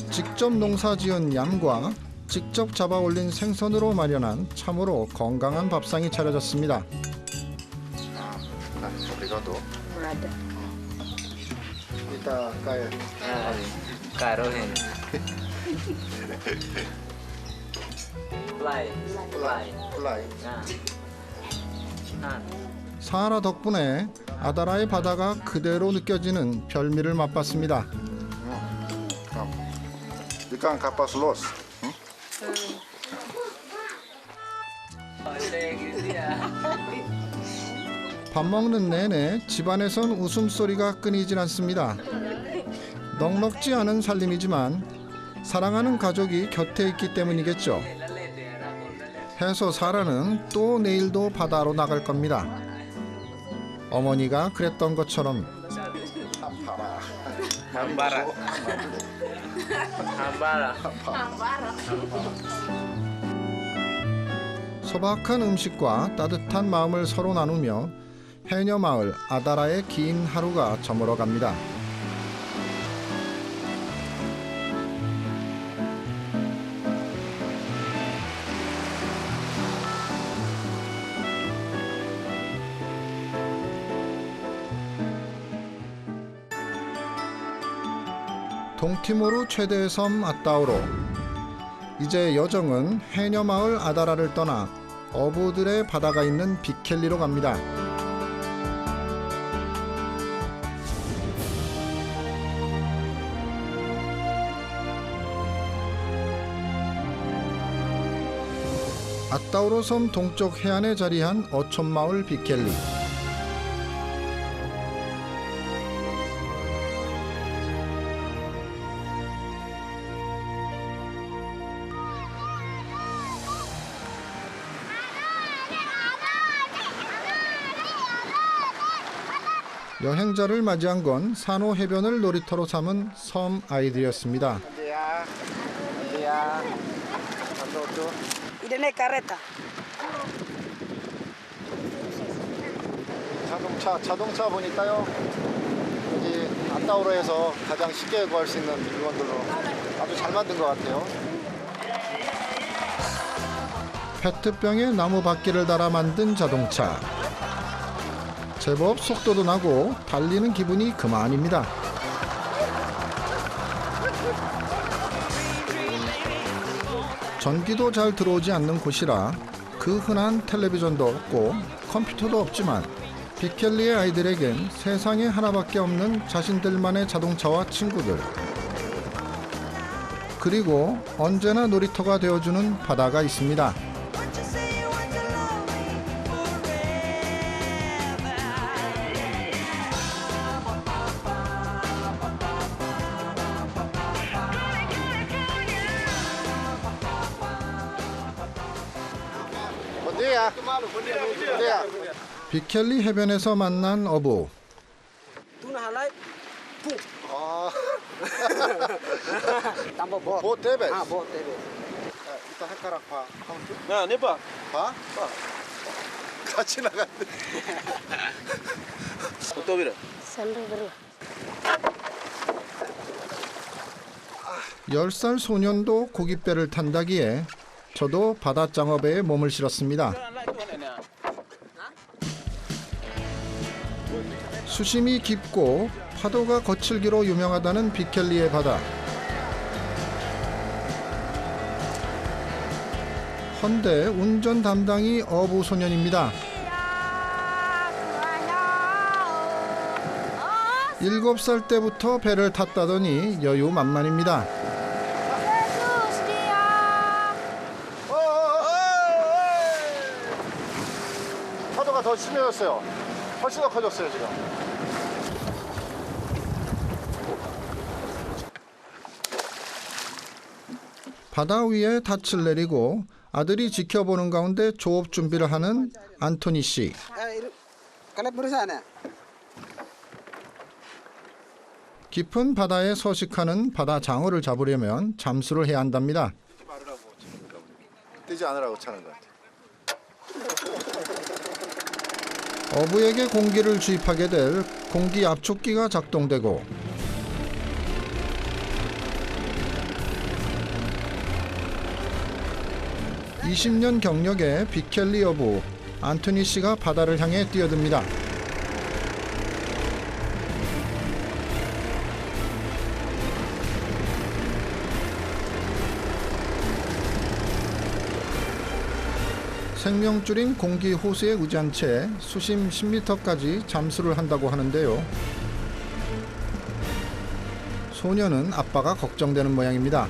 직접 농사지은 얌과 직접 잡아 올린 생선으로 마련한 참으로 건강한 밥상이 차려졌습니다. Obrigado. Kita kaya. Karohen. Play. 사라 덕분에 아다라의 바다가 그대로 느껴지는 별미를 맛봤습니다. Ikan kapas los. 밥 먹는 내내 집안에선 웃음소리가 끊이질 않습니다. 넉넉지 않은 살림이지만 사랑하는 가족이 곁에 있기 때문이겠죠. 해서 사라는 또 내일도 바다로 나갈 겁니다. 어머니가 그랬던 것처럼 소박한 음식과 따뜻한 마음을 서로 나누며 해녀 마을 아다라의 긴 하루가 저물어 갑니다. 동티모르 최대의 섬 아따우로. 이제 여정은 해녀 마을 아다라를 떠나 어부들의 바다가 있는 비켈리로 갑니다. 아따우로 섬 동쪽 해안에 자리한 어촌마을 비켈리. 여행자를 맞이한 건 산호 해변을 놀이터로 삼은 섬 아이들이었습니다. 이제는 카레타. 자동차 보니까요. 여기 안타우로에서 가장 쉽게 구할 수 있는 물건들로 아주 잘 만든 것 같아요. 페트병에 나무 바퀴를 달아 만든 자동차. 제법 속도도 나고 달리는 기분이 그만입니다. 전기도 잘 들어오지 않는 곳이라 그 흔한 텔레비전도 없고 컴퓨터도 없지만 빅켈리의 아이들에겐 세상에 하나밖에 없는 자신들만의 자동차와 친구들, 그리고 언제나 놀이터가 되어주는 바다가 있습니다. 빅켈리 해변에서 만난 어부. 보 대베. 보 대베. 이따 헷가락 봐. 야, 내 봐. 봐? 같이 나갔네. 또 비래. 10살 소년도 고깃배를 탄다기에 저도 바다장어배에 몸을 실었습니다. 수심이 깊고 파도가 거칠기로 유명하다는 빅켈리의 바다. 헌데 운전 담당이 어부 소년입니다. 7살 때부터 배를 탔다더니 여유 만만입니다. 파도가 더 심해졌어요. 훨씬 더 커졌어요 지금. 바다 위에 닻을 내리고 아들이 지켜보는 가운데 조업 준비를 하는 안토니 씨. 깊은 바다에 서식하는 바다 장어를 잡으려면 잠수를 해야 한답니다. 뜨지 않으라고 차는 것 같아요. 어부에게 공기를 주입하게 될 공기 압축기가 작동되고 (20년) 경력의 빅켈리 어부 안토니 씨가 바다를 향해 뛰어듭니다. 생명줄인 공기 호수에 의지한 채 수심 10m까지 잠수를 한다고 하는데요. 소녀는 아빠가 걱정되는 모양입니다.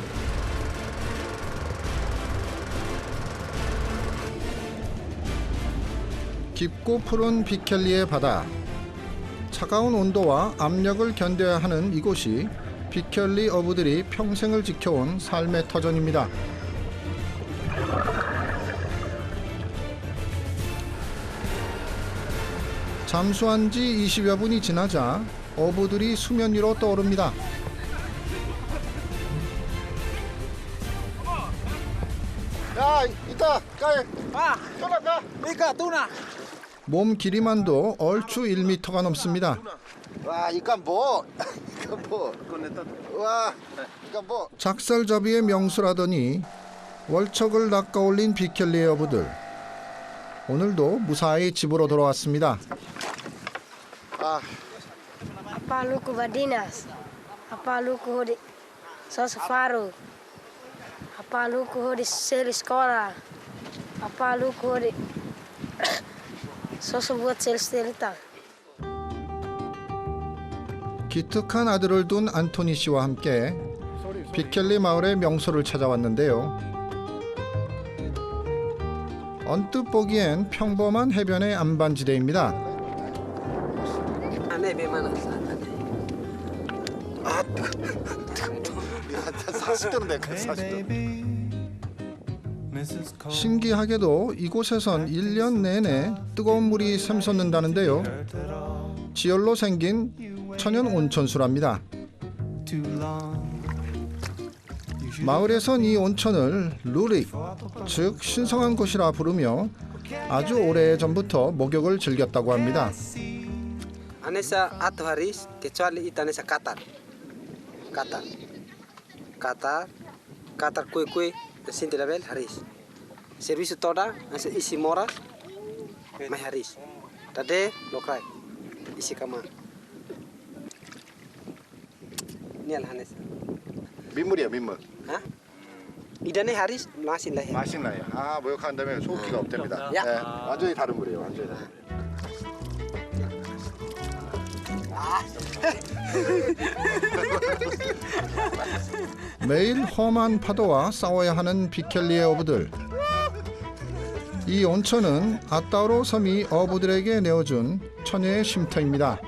깊고 푸른 빅켈리의 바다. 차가운 온도와 압력을 견뎌야 하는 이곳이 빅켈리 어부들이 평생을 지켜온 삶의 터전입니다. 잠수한 지 20여 분이 지나자 어부들이 수면 위로 떠오릅니다. 야, 이따 가해. 가. 이까 누나. 몸 길이만도 얼추 1m가 넘습니다. 와, 이깐 뭐? 와, 이깐 뭐? 작살잡이의 명수라더니 월척을 낚아올린 빅켈리의 어부들. 오늘도 무사히 집으로 돌아왔습니다. Apa lu ke Badinas? Apa lu ke Sosfaro? Apa lu ke sel sekolah? Apa lu ke buat sel-selita? 기특한 아들을 둔 안토니 씨와 함께 빅켈리 마을의 명소를 찾아왔는데요. 언뜻 보기엔 평범한 해변의 안반지대입니다. 신기하게도 이곳에선 1년 내내 뜨거운 물이 샘솟는다는데요. 지열로 생긴 천연 온천수랍니다. 마을에선 이 온천을 루릭, 즉 신성한 곳이라 부르며 아주 오래전부터 목욕을 즐겼다고 합니다. Anessa atau haris kecuali itanesa katar kue sinti label haris servisu toda isi mora mai haris tade lokrai isi kama ini al hanes 민물이야 민물. 이단에 하리스 마신라해. 마신라해. 아 목욕한 다음에 소기가 없답니다. 네, 완전히 다른 물이에요. 완전히. 매일 험한 파도와 싸워야 하는 비켈리의 어부들. 이 온천은 아따오로 섬이 어부들에게 내어준 천혜의 쉼터입니다.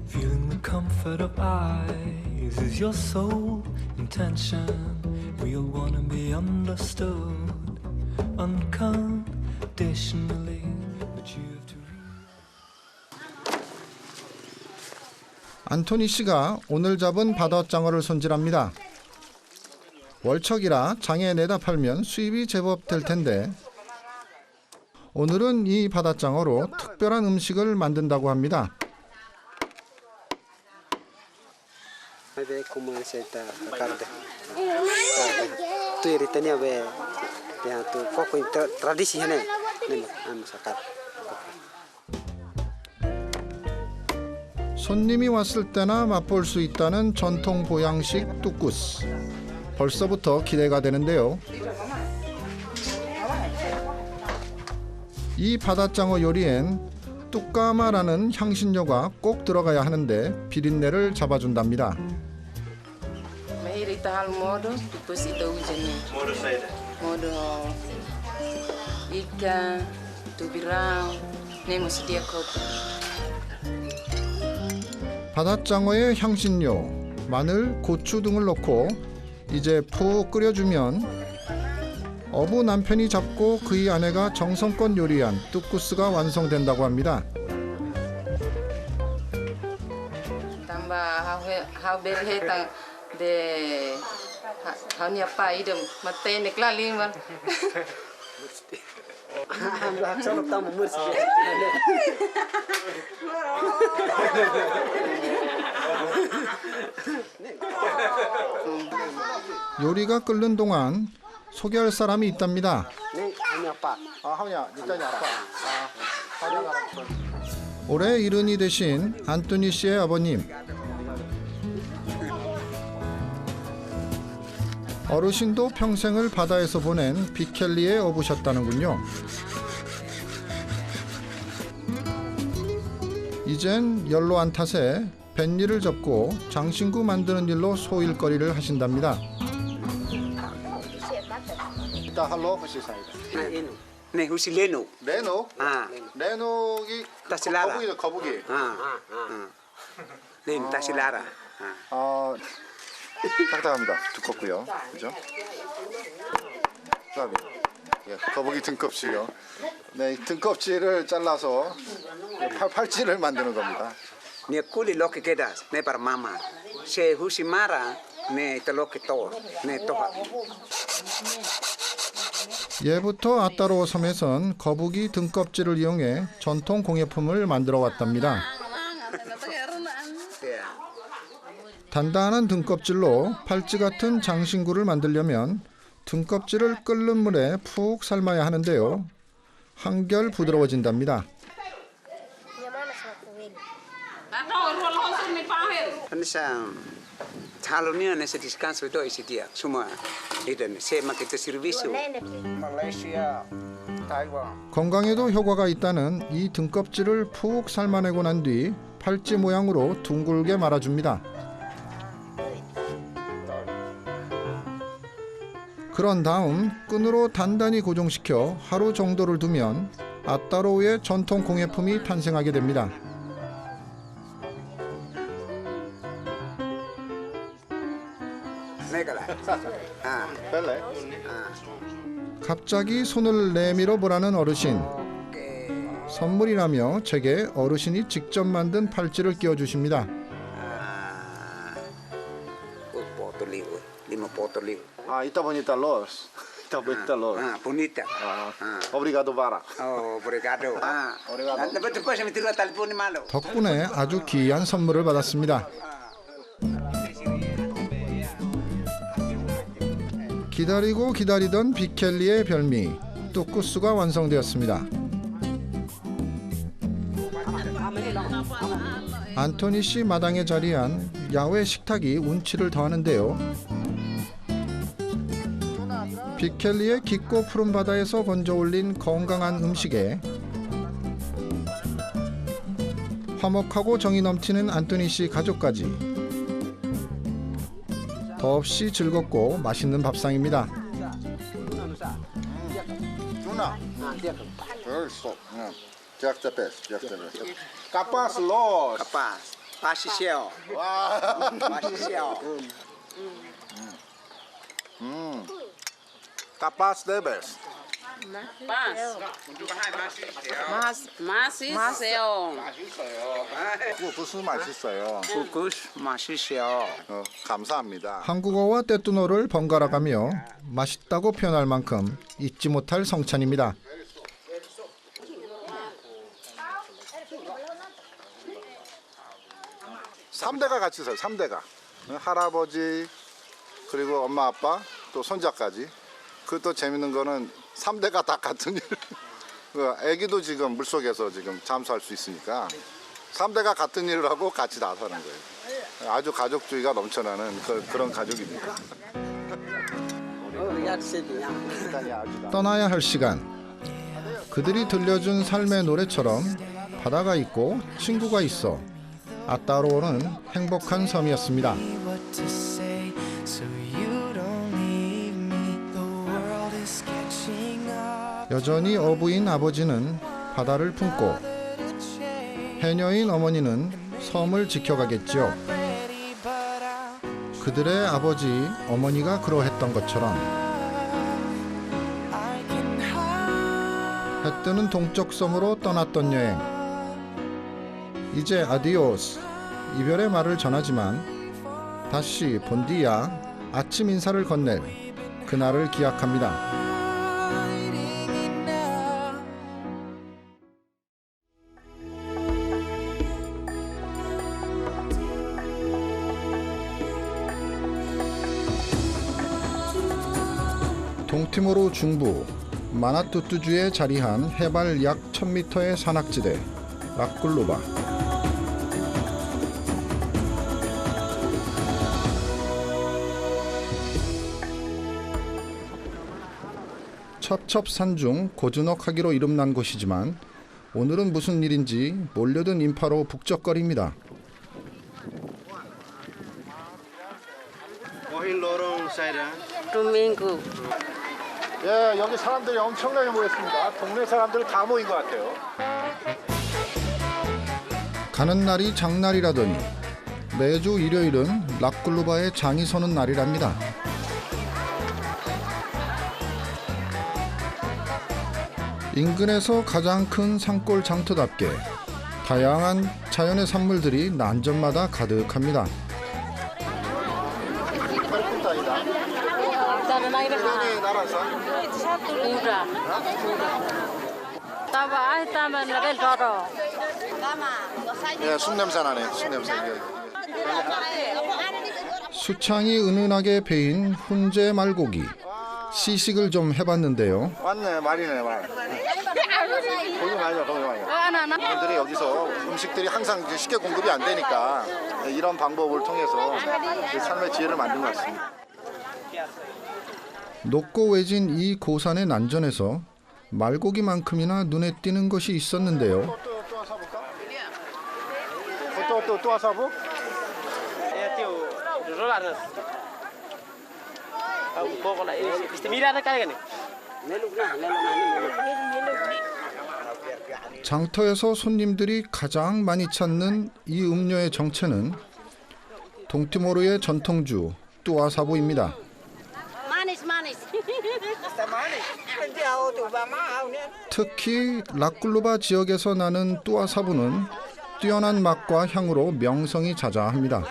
Feeling the comfort of eyes is your sole intention. We'll wanna be understood unconditionally, but you have to. 안토니 씨가 오늘 잡은 바다장어를 손질합니다. 월척이라 장에 내다 팔면 수입이 제법 될 텐데 오늘은 이 바다장어로 특별한 음식을 만든다고 합니다. 손님이 왔을 때나 맛볼 수 있다는 전통 보양식 뚜꾸스. 벌써부터 기대가 되는데요. 이 바다장어 요리엔 뚜까마라는 향신료가 꼭 들어가야 하는데 비린내를 잡아준답니다. 바다장어의 향신료, 마늘, 고추 등을 넣고 이제 푹 끓여주면 어부 남편이 잡고 그의 아내가 정성껏 요리한 뚜꾸스가 완성된다고 합니다. 요리가 끓는 동안 소개할 사람이 있답니다. 올해 70이 되신 안토니 씨의 아버님. 어르신도 평생을 바다에서 보낸 비켈리에 어부셨다는군요. 이젠 연로 안 탓에 뱃일을 접고 장신구 만드는 일로 소일거리를 하신답니다. 네, 혹시 레노. 레노? 레노기 타실라라. 거북이. 네, 타실라라. 딱딱합니다. 두껍고요. 그죠? 그다음에 거북이 등껍질이요. 네, 등껍질을 잘라서 팔찌를 만드는 겁니다. 네, 꿀이 로케 quedas, 네 para mamá. Se husimara, 네 te lo que todo, 네 toha. 예부터 아따로 섬에선 거북이 등껍질을 이용해 전통 공예품을 만들어 왔답니다. 단단한 등껍질로 팔찌 같은 장신구를 만들려면 등껍질을 끓는 물에 푹 삶아야 하는데요. 한결 부드러워진답니다. Calornya nesse descanso do esse dia, semua itu sema kita serviço. Malaysia, Taiwan. 건강에도 효과가 있다는 이 등껍질을 푹 삶아내고 난 뒤 팔찌 모양으로 둥글게 말아줍니다. 그런 다음 끈으로 단단히 고정시켜 하루 정도를 두면 아따로우의 전통 공예품이 탄생하게 됩니다. 갑자기 손을 내밀어 보라는 어르신. 선물이라며 제게 어르신이 직접 만든 팔찌를 끼워주십니다. Ita bonita los. Ita bonita los. Bonita. Obrigado bara. Obrigado. Depois me tirou o telefone malo. 덕분에 아주 귀한 선물을 받았습니다. 기다리고 기다리던 빅켈리의 별미 뚜꾸스가 완성되었습니다. 안토니 씨 마당에 자리한 야외 식탁이 운치를 더하는데요. 빅켈리의 깊고 푸른 바다에서 건져 올린 건강한 음식에 화목하고 정이 넘치는 안토니 씨 가족까지 더없이 즐겁고 맛있는 밥상입니다. Tuna. Jack the best. Capaz los. Capaz. Pasiseo. Pasiseo. Capaz the best. 맛있어요. 무슨 맛있어요? 맛있어요. 감사합니다. 한국어와 떼뚜노를 번갈아가며 맛있다고 표현할 만큼 잊지 못할 성찬입니다. 삼대가 같이 있어요. 3대가. 할아버지 그리고 엄마 아빠 또 손자까지. 그 또 재밌는 거는 3대가 다 같은 일. 애기도 지금 물속에서 지금 잠수할 수 있으니까 3대가 같은 일을 하고 같이 나서는 거예요. 아주 가족주의가 넘쳐나는 그런 가족입니다. 떠나야 할 시간. 그들이 들려준 삶의 노래처럼 바다가 있고 친구가 있어 아따로오는 행복한 섬이었습니다. 여전히 어부인 아버지는 바다를 품고 해녀인 어머니는 섬을 지켜가겠지요. 그들의 아버지, 어머니가 그러했던 것처럼 해 뜨는 동쪽 섬으로 떠났던 여행. 이제 아디오스, 이별의 말을 전하지만 다시 본디야, 아침 인사를 건넬 그날을 기약합니다. 동티모르 중부 마나투투주에 자리한 해발 약 1000m의 산악지대 라꿀루바. 첩첩산중 고즈넉하기로 이름난 곳이지만 오늘은 무슨 일인지 몰려든 인파로 북적거립니다. 도밍고. 예, 여기 사람들이 엄청나게 모였습니다. 동네 사람들 다 모인 것 같아요. 가는 날이 장날이라더니 매주 일요일은 라꿀루바에 장이 서는 날이랍니다. 인근에서 가장 큰 산골 장터답게 다양한 자연의 산물들이 난전마다 가득합니다. 예, 술 냄새 나네. 술 냄새. 수창이 은은하게 배인 훈제 말고기. 시식을 좀 해봤는데요. 맞네, 말이네, 말. 거기 많이요, 거기 많이요. 분들이 여기서 음식들이 항상 쉽게 공급이 안 되니까 이런 방법을 통해서 삶의 지혜를 만든 것 같습니다. 높고 외진 이 고산의 난전에서 말고기만큼이나 눈에 띄는 것이 있었는데요. 또 와서 하고? 장터에서 손님들이 가장 많이 찾는 이 음료의 정체는 동티모르의 전통주 뚜아사부입니다. 특히 라꿀루바 지역에서 나는 뚜아사부는 뛰어난 맛과 향으로 명성이 자자합니다.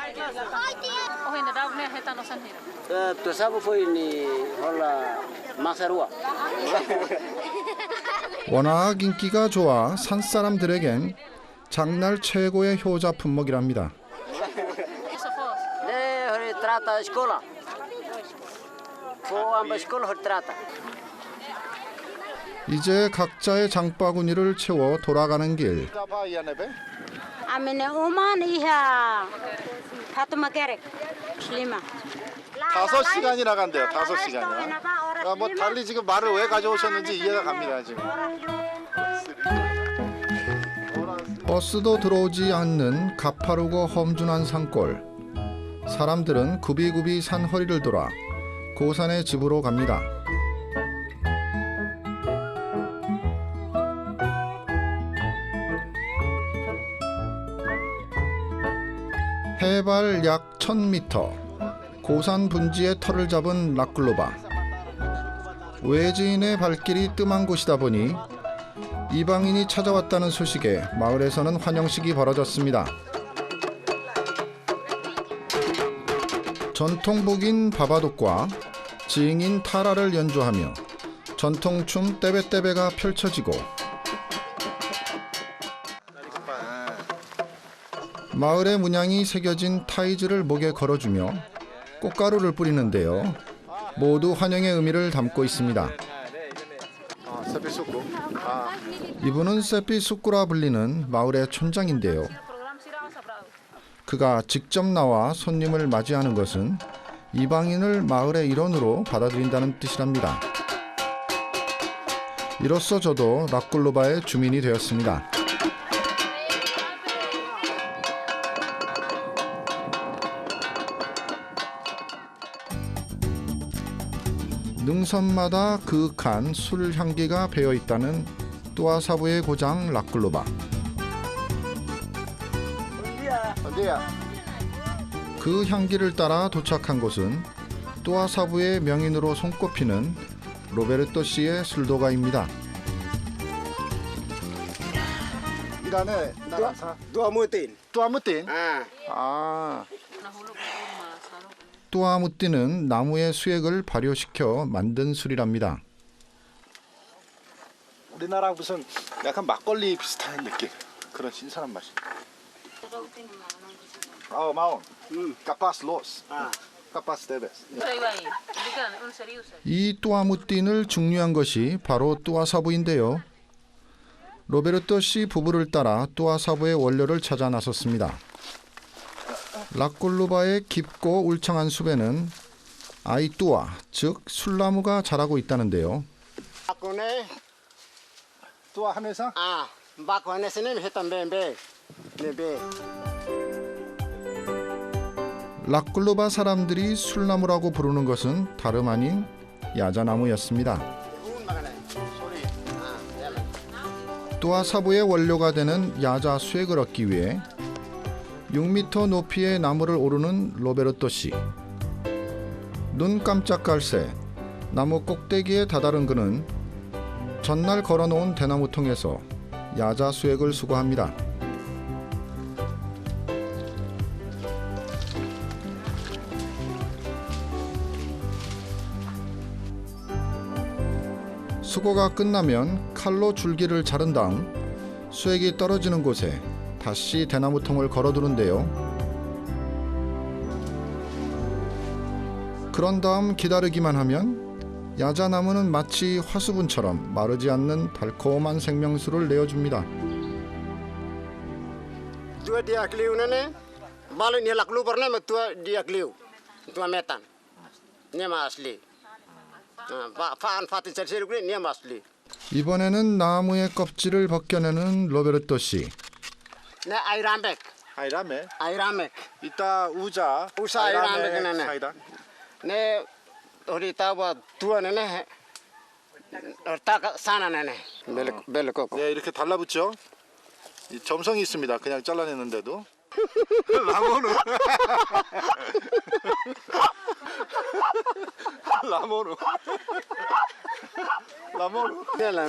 워낙 인기가 좋아 산사람들에겐 장날 최고의 효자 품목이랍니다. 이제 각자의 장바구니를 채워 돌아가는 길. 아미네 오만 이하 파토마케렉 슬리마 5시간이나 간대요. 5시간이나. 뭐 달리 지금 말을 왜 가져오셨는지 이해가 갑니다 지금. 버스도 들어오지 않는 가파르고 험준한 산골. 사람들은 굽이굽이 산 허리를 돌아 고산의 집으로 갑니다. 해발 약 1000m, 고산 분지의 털을 잡은 라꿀루바. 외지인의 발길이 뜸한 곳이다 보니 이방인이 찾아왔다는 소식에 마을에서는 환영식이 벌어졌습니다. 전통복인 바바독과 징인 타라를 연주하며 전통춤 떼베떼베가 펼쳐지고 마을의 문양이 새겨진 타이즈를 목에 걸어주며 꽃가루를 뿌리는데요. 모두 환영의 의미를 담고 있습니다. 이분은 세피수꾸라 불리는 마을의 촌장인데요. 그가 직접 나와 손님을 맞이하는 것은 이방인을 마을의 일원으로 받아들인다는 뜻이랍니다. 이로써 저도 라꿀루바의 주민이 되었습니다. 능선마다 그윽한 술 향기가 배어 있다는 뚜아사부의 고장 라꿀루바. 그 향기를 따라 도착한 곳은 뚜아사부의 명인으로 손꼽히는 로베르토 씨의 술도가입니다. 이란에 뚜아무틴. 뚜아무틴? 아. 뚜아무띠는 나무의 수액을 발효시켜 만든 술이랍니다. 우리나라 무슨 약간 막걸리 비슷한 느낌. 그런 신선한 맛이. 마운. 카파스 로스. 카파스 데베스. 이 뚜아무띠를 증류한 것이 바로 뚜아사부인데요. 로베르토 씨 부부를 따라 뚜아사부의 원료를 찾아 나섰습니다. 라꿀루바의 깊고 울창한 숲에는 아이뚜아, 즉 술나무가 자라고 있다는데요. 뚜아 하네사? 바코 하네스는 헤탄베베. 네베. 라꿀루바 사람들이 술나무라고 부르는 것은 다름 아닌 야자나무였습니다. 뚜아사부의 원료가 되는 야자 수액을 얻기 위해 6m 높이의 나무를 오르는 로베르토 씨. 눈 깜짝할 새 나무 꼭대기에 다다른 그는 전날 걸어놓은 대나무통에서 야자 수액을 수거합니다. 수거가 끝나면 칼로 줄기를 자른 다음 수액이 떨어지는 곳에 다시 대나무통을 걸어두는데요. 그런 다음 기다리기만 하면 야자나무는 마치 화수분처럼 마르지 않는 달콤한 생명수를 내어줍니다. Tua dia kliu nene, balik ni laklu pernah tua dia kliu, tua metan, ni asli. Faan fatin cerita ni ni asli. 이번에는 나무의 껍질을 벗겨내는 로베르토 씨. 네, 아이라멕. 아이라메? 아이라멕. 이따 우자. 우사 아이라멕 네네. 사이다. 네, 우리 따와 두어네네. 따가 사나네네. 벨코코. 네, 이렇게 달라붙죠. 점성이 있습니다. 그냥 잘라내는데도. 라모노. 라모노. moro. No. La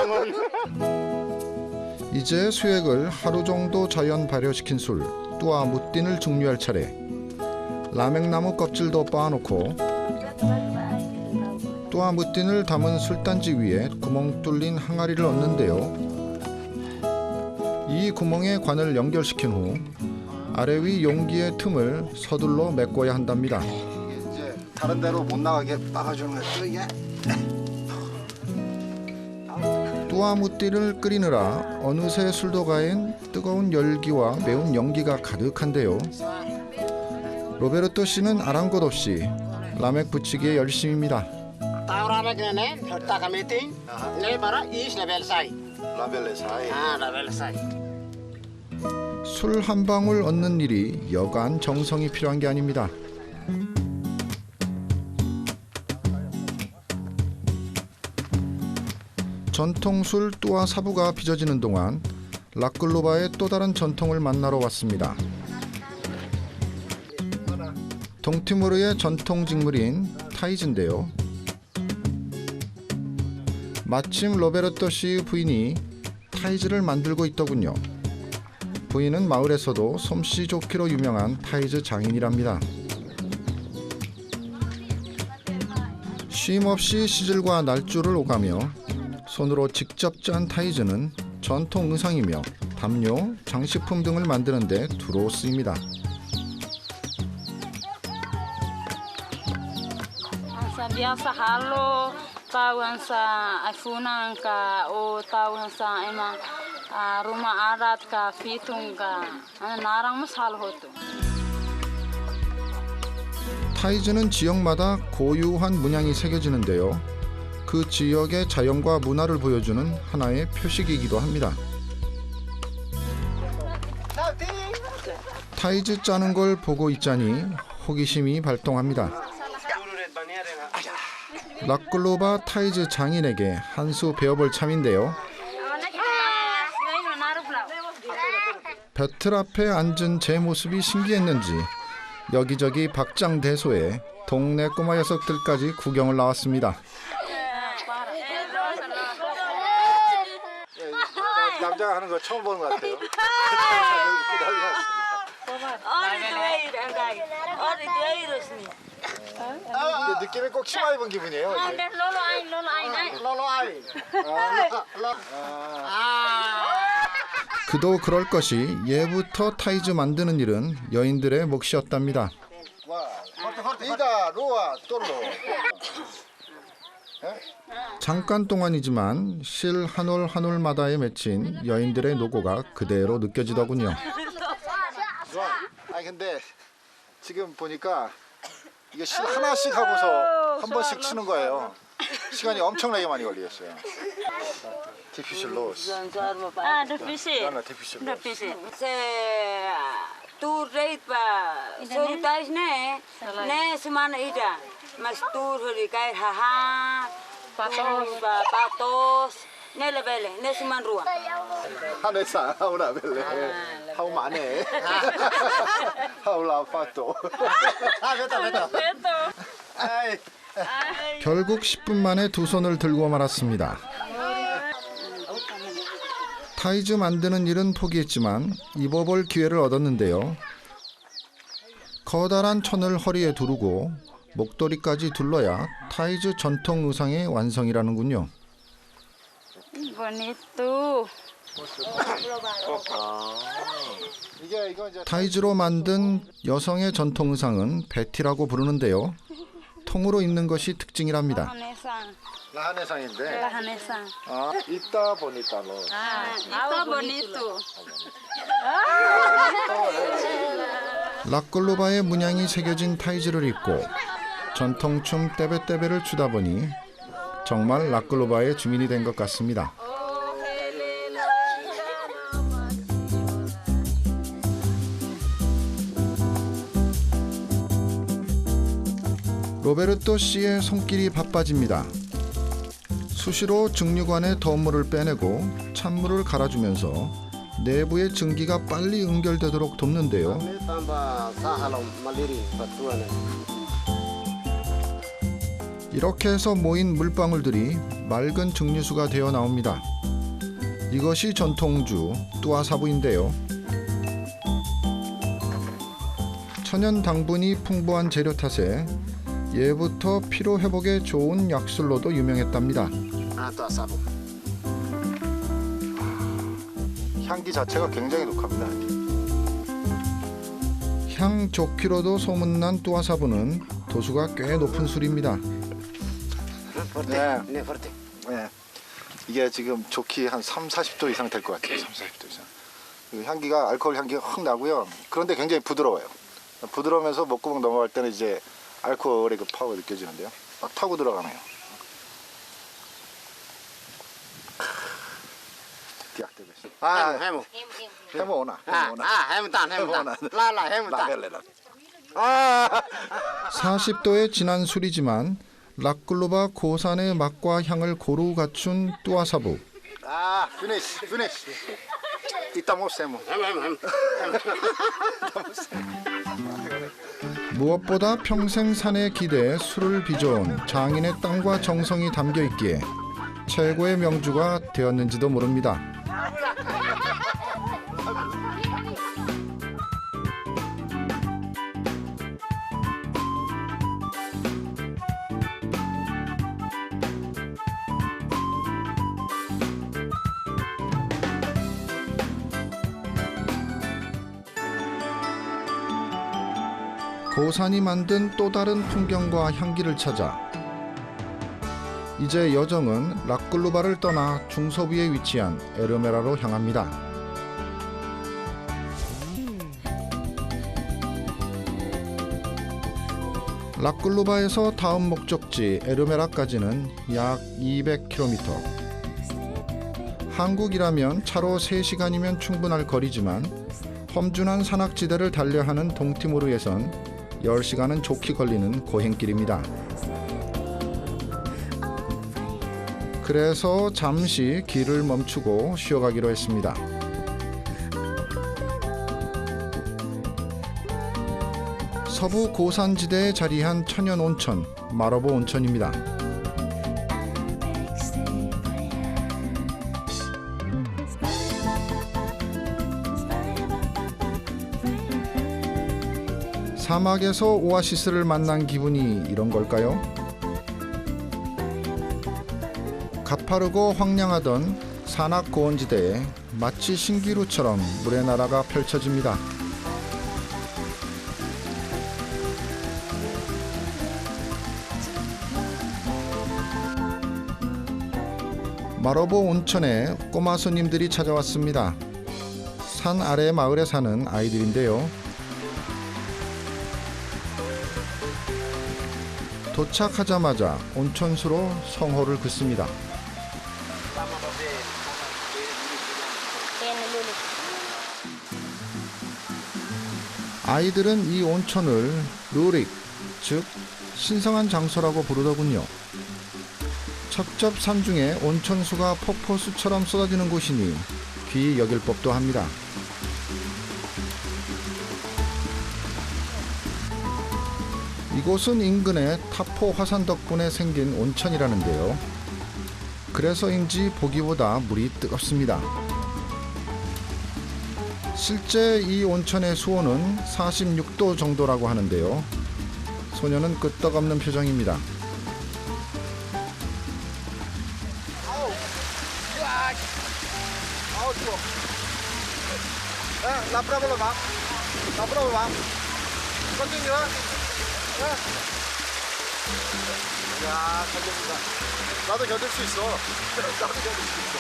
moro. 이제 수액을 하루 정도 자연 발효시킨 술 뚜아 무딘을 증류할 차례. 라멕나무 껍질도 빻아놓고 뚜아 무딘을 담은 술단지 위에 구멍 뚫린 항아리를 얹는데요. 이 구멍에 관을 연결시킨 후 아래 위 용기의 틈을 서둘러 메꿔야 한답니다. 이제 다른 데로 못 나가게 막아주는 거죠 이게. 뚜아 무띠를 끓이느라 어느새 술도가엔 뜨거운 열기와 매운 연기가 가득한데요. 로베르토 씨는 아랑곳 없이 라멕 부치기에 열심입니다. 술 한 방울 얻는 일이 여간 정성이 필요한 게 아닙니다. 전통술 뚜아 사부가 빚어지는 동안 라클로바의 또 다른 전통을 만나러 왔습니다. 동티모르의 전통 직물인 타이즈인데요. 마침 로베르토 씨의 부인이 타이즈를 만들고 있더군요. 부인은 마을에서도 솜씨 좋기로 유명한 타이즈 장인이랍니다. 쉼없이 시즐과 날줄을 오가며 손으로 직접 짠 타이즈는 전통 의상이며 담요, 장식품 등을 만드는 데 두루 쓰입니다. Biasa halo tahu hansa afuna ka o tahu hansa emang rumah adat ka pitung ka narang mas hal hotu. 타이즈는 지역마다 고유한 문양이 새겨지는데요. 그 지역의 자연과 문화를 보여주는 하나의 표식이기도 합니다. 타이즈 짜는 걸 보고 있자니 호기심이 발동합니다. 라클로바 타이즈 장인에게 한 수 배워볼 참인데요. 벼틀 앞에 앉은 제 모습이 신기했는지 여기저기 박장대소에 동네 꼬마 녀석들까지 구경을 나왔습니다. 남자가 하는 거 처음 보는 것 같아요. 느낌이 꼭 치마 입은 기분이에요. 그도 그럴 것이 예부터 타이즈 만드는 일은 여인들의 몫이었답니다. 잠깐 동안이지만 실 한 올 한 올마다에 맺힌 여인들의 노고가 그대로 느껴지더군요. 아니 근데 지금 보니까 이게 실 하나씩 하고서 한 번씩 치는 거예요. 시간이 엄청나게 많이 걸리겠어요. Difícil los. Difícil. Difícil. Difícil. Tu reit pa solitais ne semana ida mas tu hori kai haha patos ne lebele ne seman rua 하네사 하우라 벨레 하우 마네 하우라 파토 결국 10분 만에 두 손을 들고 말았습니다. 타이즈 만드는 일은 포기했지만 입어볼 기회를 얻었는데요. 커다란 천을 허리에 두르고 목도리까지 둘러야 타이즈 전통 의상의 완성이라는군요. Bonito. 타이즈로 만든 여성의 전통 의상은 베티라고 부르는데요. 통으로 입는 것이 특징이랍니다. 라하네상인데. Lahanesa. 아, 있다 보니까로. Está bonito. 라클로바의 문양이 새겨진 타이즈를 입고 전통춤 떼베떼베를 추다 보니 정말 라클로바의 주민이 된 것 같습니다. 로베르토 씨의 손길이 바빠집니다. 수시로 증류관의 더운 물을 빼내고 찬물을 갈아주면서 내부의 증기가 빨리 응결되도록 돕는데요. 이렇게 해서 모인 물방울들이 맑은 증류수가 되어 나옵니다. 이것이 전통주 뚜아사부인데요. 천연 당분이 풍부한 재료 탓에 예부터 피로 회복에 좋은 약술로도 유명했답니다. 향기 자체가 굉장히 독합니다. 향 좋기로도 소문난 뚜아사부는 도수가 꽤 높은 술입니다. 네. 네. 이게 지금 좋기 한 30-40도 이상 될 것 같아요. 30-40도 이상. 그 향기가 알코올 향기가 확 나고요. 그런데 굉장히 부드러워요. 부드러우면서 목구멍 넘어갈 때는 이제 알코올의 그 파워가 느껴지는데요. 막 타고 들어가네요. 기약되고 있어요. 해무. 해무 오나. 해무단. 라라 해무단. 40도의 진한 술이지만 락글로바 고산의 맛과 향을 고루 갖춘 뚜아사부. finish. 이따모세모. 무엇보다 평생 산에 기대해 술을 빚어온 장인의 땀과 정성이 담겨 있기에 최고의 명주가 되었는지도 모릅니다. 고산이 만든 또 다른 풍경과 향기를 찾아 이제 여정은 락글루바를 떠나 중서부에 위치한 에르메라로 향합니다. 락글루바에서 다음 목적지 에르메라까지는 약 200km. 한국이라면 차로 3시간이면 충분할 거리지만 험준한 산악지대를 달려하는 동티모르에선 10시간은 좋게 걸리는 고행길입니다. 그래서 잠시 길을 멈추고 쉬어가기로 했습니다. 서부 고산지대에 자리한 천연 온천 마로보 온천입니다. 사막에서 오아시스를 만난 기분이 이런 걸까요? 가파르고 황량하던 산악 고원지대에 마치 신기루처럼 물의 나라가 펼쳐집니다. 마로보 온천에 꼬마 손님들이 찾아왔습니다. 산 아래 마을에 사는 아이들인데요. 도착하자마자 온천수로 성호를 긋습니다. 아이들은 이 온천을 루릭, 즉 신성한 장소라고 부르더군요. 첩첩산 중에 온천수가 폭포수처럼 쏟아지는 곳이니 귀히 여길 법도 합니다. 이곳은 인근의 타포 화산 덕분에 생긴 온천이라는데요. 그래서인지 보기보다 물이 뜨겁습니다. 실제 이 온천의 수온은 46도 정도라고 하는데요. 소녀는 끄떡없는 표정입니다. 야, 달려준다. 나도 견딜 수 있어. 나도 견딜 수 있어.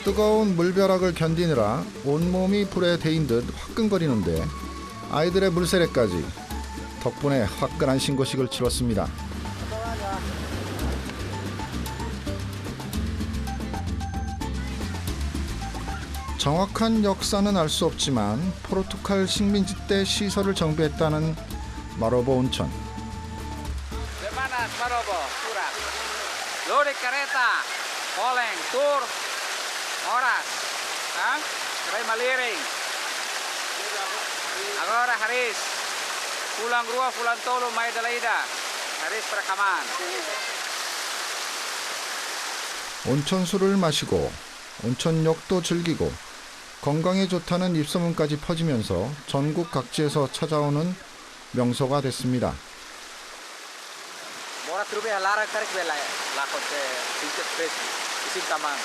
뜨거운 물벼락을 견디느라 온몸이 불에 데인 듯 화끈거리는데 아이들의 물세례까지 덕분에 화끈한 신고식을 치렀습니다. 정확한 역사는 알 수 없지만 포르투갈 식민지 때 시설을 정비했다는 마로보 온천. Marobo, Surat. Lori kereta, oleng, tur, Oras. Ha? Kray maliring. Agora Haris. Pulang rua, pulang tolo, may dalaida. Haris perekaman. 온천수를 마시고 온천욕도 즐기고 건강에 좋다는 입소문까지 퍼지면서 전국 각지에서 찾아오는 명소가 됐습니다. Mora trube halara karik bela lakot singket pres isim tamang.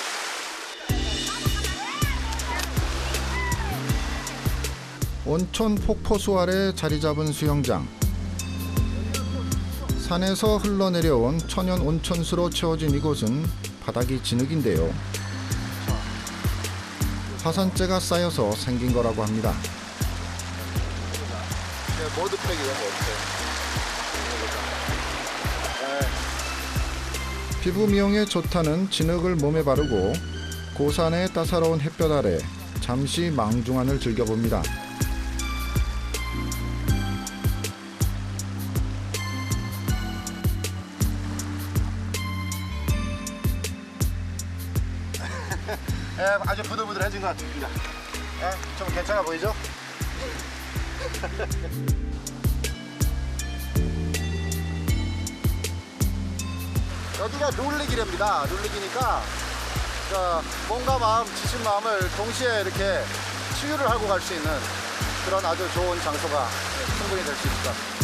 온천 폭포수 아래 자리 잡은 수영장. 산에서 흘러내려온 천연 온천수로 채워진 이곳은 바닥이 진흙인데요. 화산재가 쌓여서 생긴 거라고 합니다. 머드팩이에요, 머드팩. 피부 미용에 좋다는 진흙을 몸에 바르고 고산의 따사로운 햇볕 아래 잠시 망중한을 즐겨봅니다. 아주 부들부들해진 것 같습니다. 좀 괜찮아 보이죠? 여기가 룰리기랍니다. 룰리기니까 몸과 마음, 지친 마음을 동시에 이렇게 치유를 하고 갈 수 있는 그런 아주 좋은 장소가 충분히 될 수 있을 것 같습니다.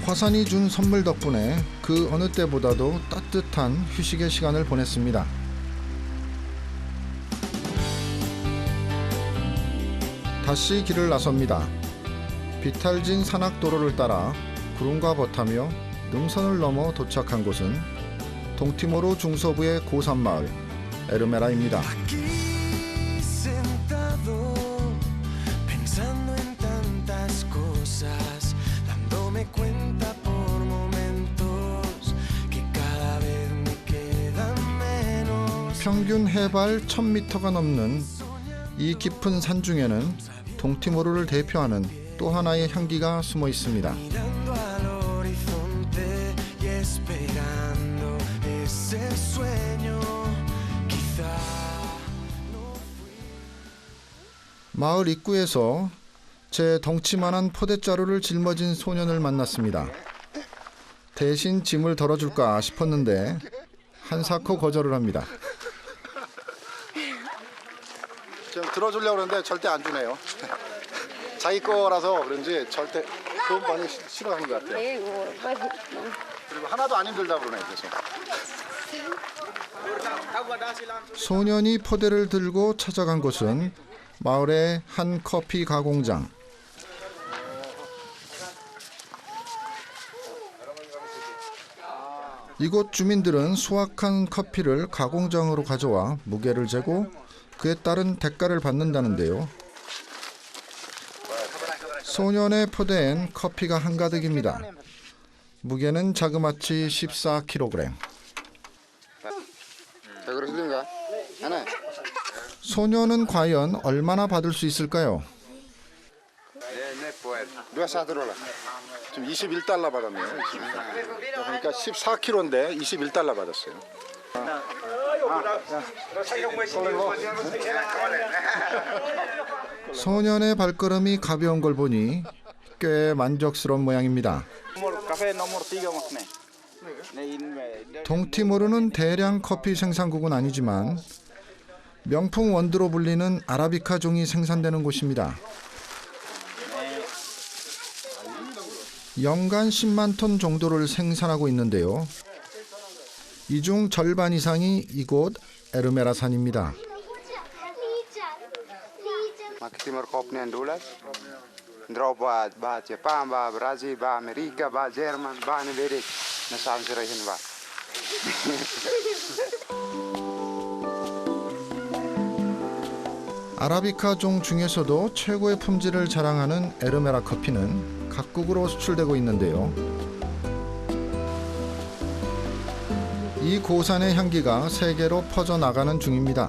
화산이 준 선물 덕분에 그 어느 때보다도 따뜻한 휴식의 시간을 보냈습니다. 다시 길을 나섭니다. 비탈진 산악도로를 따라 구름과 벗하며 능선을 넘어 도착한 곳은 동티모르 중서부의 고산마을 에르메라입니다. 평균 해발 1000m가 넘는 이 깊은 산 중에는 동티모르를 대표하는 또 하나의 향기가 숨어 있습니다. 마을 입구에서 제 덩치만한 포대자루를 짊어진 소년을 만났습니다. 대신 짐을 덜어줄까 싶었는데 한사코 거절을 합니다. 지금 들어주려고 그러는데 절대 안 주네요. 자기 거라서 그런지 절대 돈 많이 싫어하는 것 같아요. 그리고 하나도 안 힘들다 그러네 계속. 소년이 포대를 들고 찾아간 곳은 마을의 한 커피 가공장. 이곳 주민들은 수확한 커피를 가공장으로 가져와 무게를 재고 그에 따른 대가를 받는다는데요. 소년의 포대엔 커피가 한가득입니다. 무게는 자그마치 14kg. 소년은 과연 얼마나 받을 수 있을까요? 지금 21달러 받았네요. 그러니까 14kg인데 21달러 받았어요. 소년의 발걸음이 가벼운 걸 보니 꽤 만족스러운 모양입니다. 동티모르는 대량 커피 생산국은 아니지만 명품 원두로 불리는 아라비카 종이 생산되는 곳입니다. 연간 10만 톤 정도를 생산하고 있는데요. 이 중 절반 이상이 이곳 에르메라 산입니다. Timor kopnen dollars. Drop ba Japan ba Brazil ba Amerika ba Jerman ba Amerik na samsirahin ba. 아라비카 종 중에서도 최고의 품질을 자랑하는 에르메라 커피는 각국으로 수출되고 있는데요. 이 고산의 향기가 세계로 퍼져나가는 중입니다.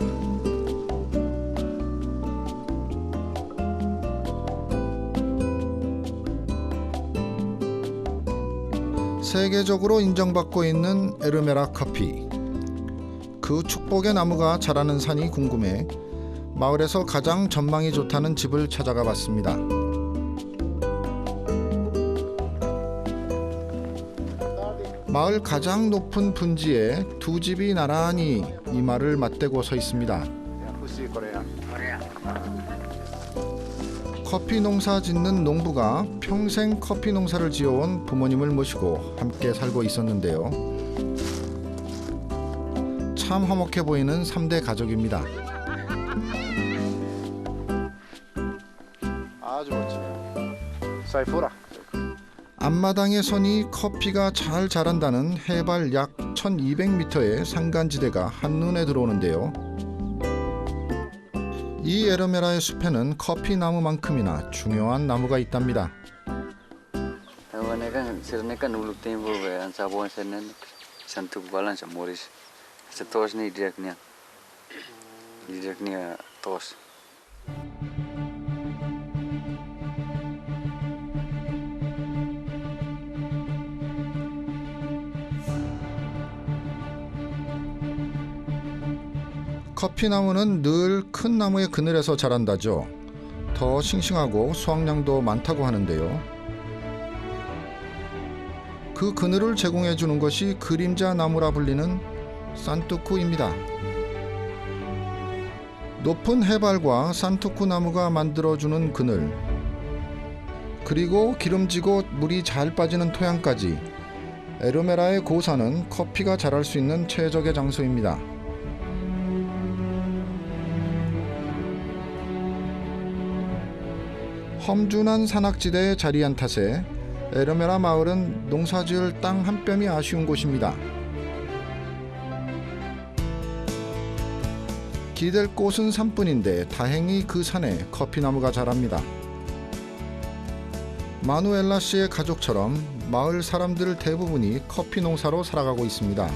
세계적으로 인정받고 있는 에르메라 커피. 그 그 축복의 나무가 자라는 산이 궁금해 마을에서 가장 전망이 좋다는 집을 찾아가 봤습니다. 마을 가장 높은 분지에 두 집이 나란히 이마를 맞대고 서 있습니다. 커피 농사 짓는 농부가 평생 커피 농사를 지어온 부모님을 모시고 함께 살고 있었는데요. 참 화목해 보이는 3대 가족입니다. 아주 멋지네요. 사이프라. 앞마당에 서니 커피가 잘 자란다는 해발 약 1200m의 산간지대가 한눈에 들어오는데요. 이 에르메라의 숲에는 커피 나무만큼이나 중요한 나무가 있답니다. 커피나무는 늘 큰 나무의 그늘에서 자란다죠. 더 싱싱하고 수확량도 많다고 하는데요. 그 그늘을 제공해 주는 것이 그림자 나무라 불리는 산투쿠입니다. 높은 해발과 산투쿠 나무가 만들어주는 그늘, 그리고 기름지고 물이 잘 빠지는 토양까지 에르메라의 고산은 커피가 자랄 수 있는 최적의 장소입니다. 험준한 산악지대에 자리한 탓에 에르메라 마을은 농사지을 땅 한 뼘이 아쉬운 곳입니다. 기댈 곳은 산뿐인데 다행히 그 산에 커피나무가 자랍니다. 마누엘라 씨의 가족처럼 마을 사람들 대부분이 커피 농사로 살아가고 있습니다.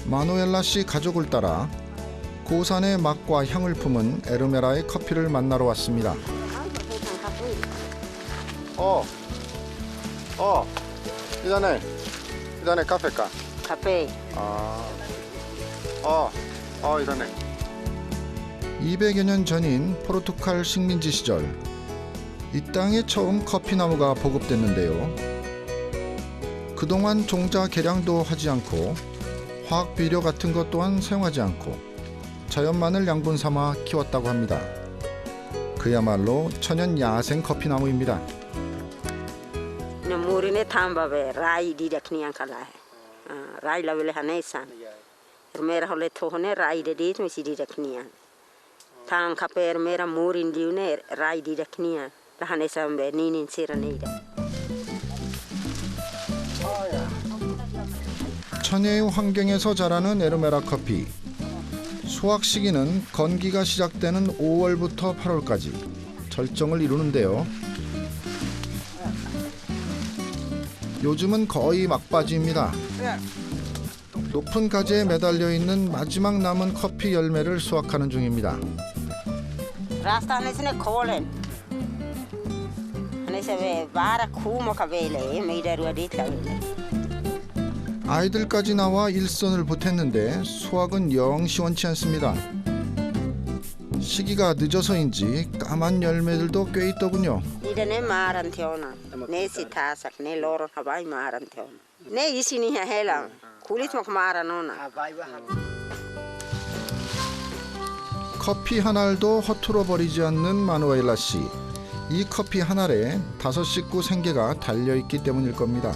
마누엘라 씨 가족을 따라 고산의 맛과 향을 품은 에르메라의 커피를 만나러 왔습니다. 이전에 카페까? 카페. 이전에. 200여 년 전인 포르투갈 식민지 시절 이 땅에 처음 커피나무가 보급됐는데요. 그동안 종자 개량도 하지 않고 화학 비료 같은 것 또한 사용하지 않고 자연만을 양분 삼아 키웠다고 합니다. 그야말로 천연 야생 커피나무입니다. 무리네 탐바베 라이 디렉니안 칼라. 라이 라벨레 하네산. 에르메라 홀레 토호네 라이 데디트 미시 디렉니안. 탕 카페 에르메라 무린 디우네 라이 디렉니안. 라하네산 베 니닌 시라네이다. 천혜의 환경에서 자라는 에르메라 커피. 수확 시기는 건기가 시작되는 5월부터 8월까지 절정을 이루는데요. 요즘은 거의 막바지입니다. 높은 가지에 매달려 있는 마지막 남은 커피 열매를 수확하는 중입니다. 라스타네스네 콜렌. 하네세베 바라 쿠모카벨레 메이데루아디타벨레. 아이들까지 나와 일손을 보탰는데 수확은 영 시원치 않습니다. 시기가 늦어서인지 까만 열매들도 꽤 있더군요. 이데네 마란테오나 네시 타삭 네 로로 하바이 마란테오나 네 이시니 헬라 쿨리트막 마라노나. 커피 한 알도 허투루 버리지 않는 마누엘라 씨. 이 커피 한 알에 5식구 생계가 달려있기 때문일 겁니다.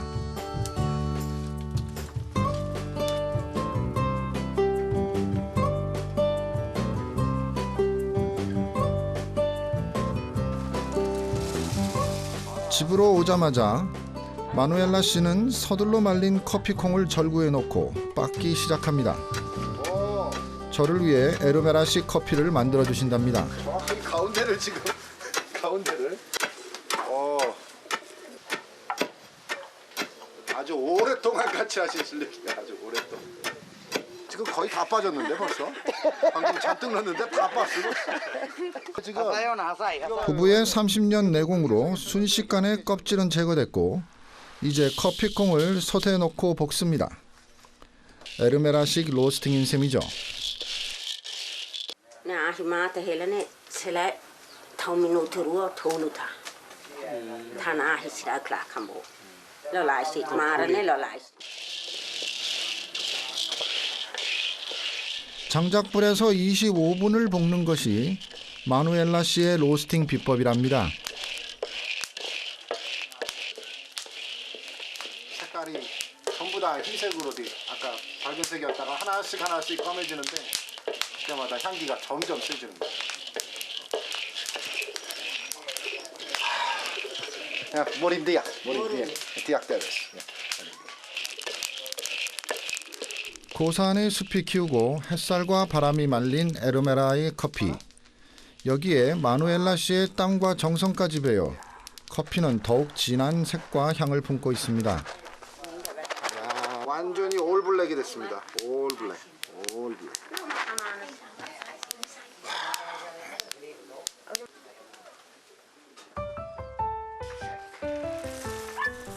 집으로 오자마자 마누엘라 씨는 서둘러 말린 커피콩을 절구해 놓고 빻기 시작합니다. 저를 위해 에르메라 씨 커피를 만들어 주신답니다. 정확하게 가운데를 지금 가운데를. 아주 오랫동안 같이 하신 실력이야. 아주 오랫동안. 지금 거의 다 빠졌는데 벌써. 방금 잔뜩 넣었는데 다 빠졌어. 지금 부부의 30년 내공으로 순식간에 껍질은 제거됐고 이제 커피콩을 솥에 넣고 볶습니다. 에르메라식 로스팅인 셈이죠. 장작불에서 25분을 볶는 것이 마누엘라 씨의 로스팅 비법이랍니다. 색깔이 전부 다 흰색으로 돼. 아까 밝은색이었다가 하나씩 검해지는데 그때마다 향기가 점점 세지는 거예요. 야, 모린디야. 디악데베스. 고산의 숲이 키우고 햇살과 바람이 말린 에르메라의 커피. 여기에 마누엘라 씨의 땀과 정성까지 배어 커피는 더욱 진한 색과 향을 품고 있습니다. 야, 완전히 올블랙이 됐습니다. 올블랙.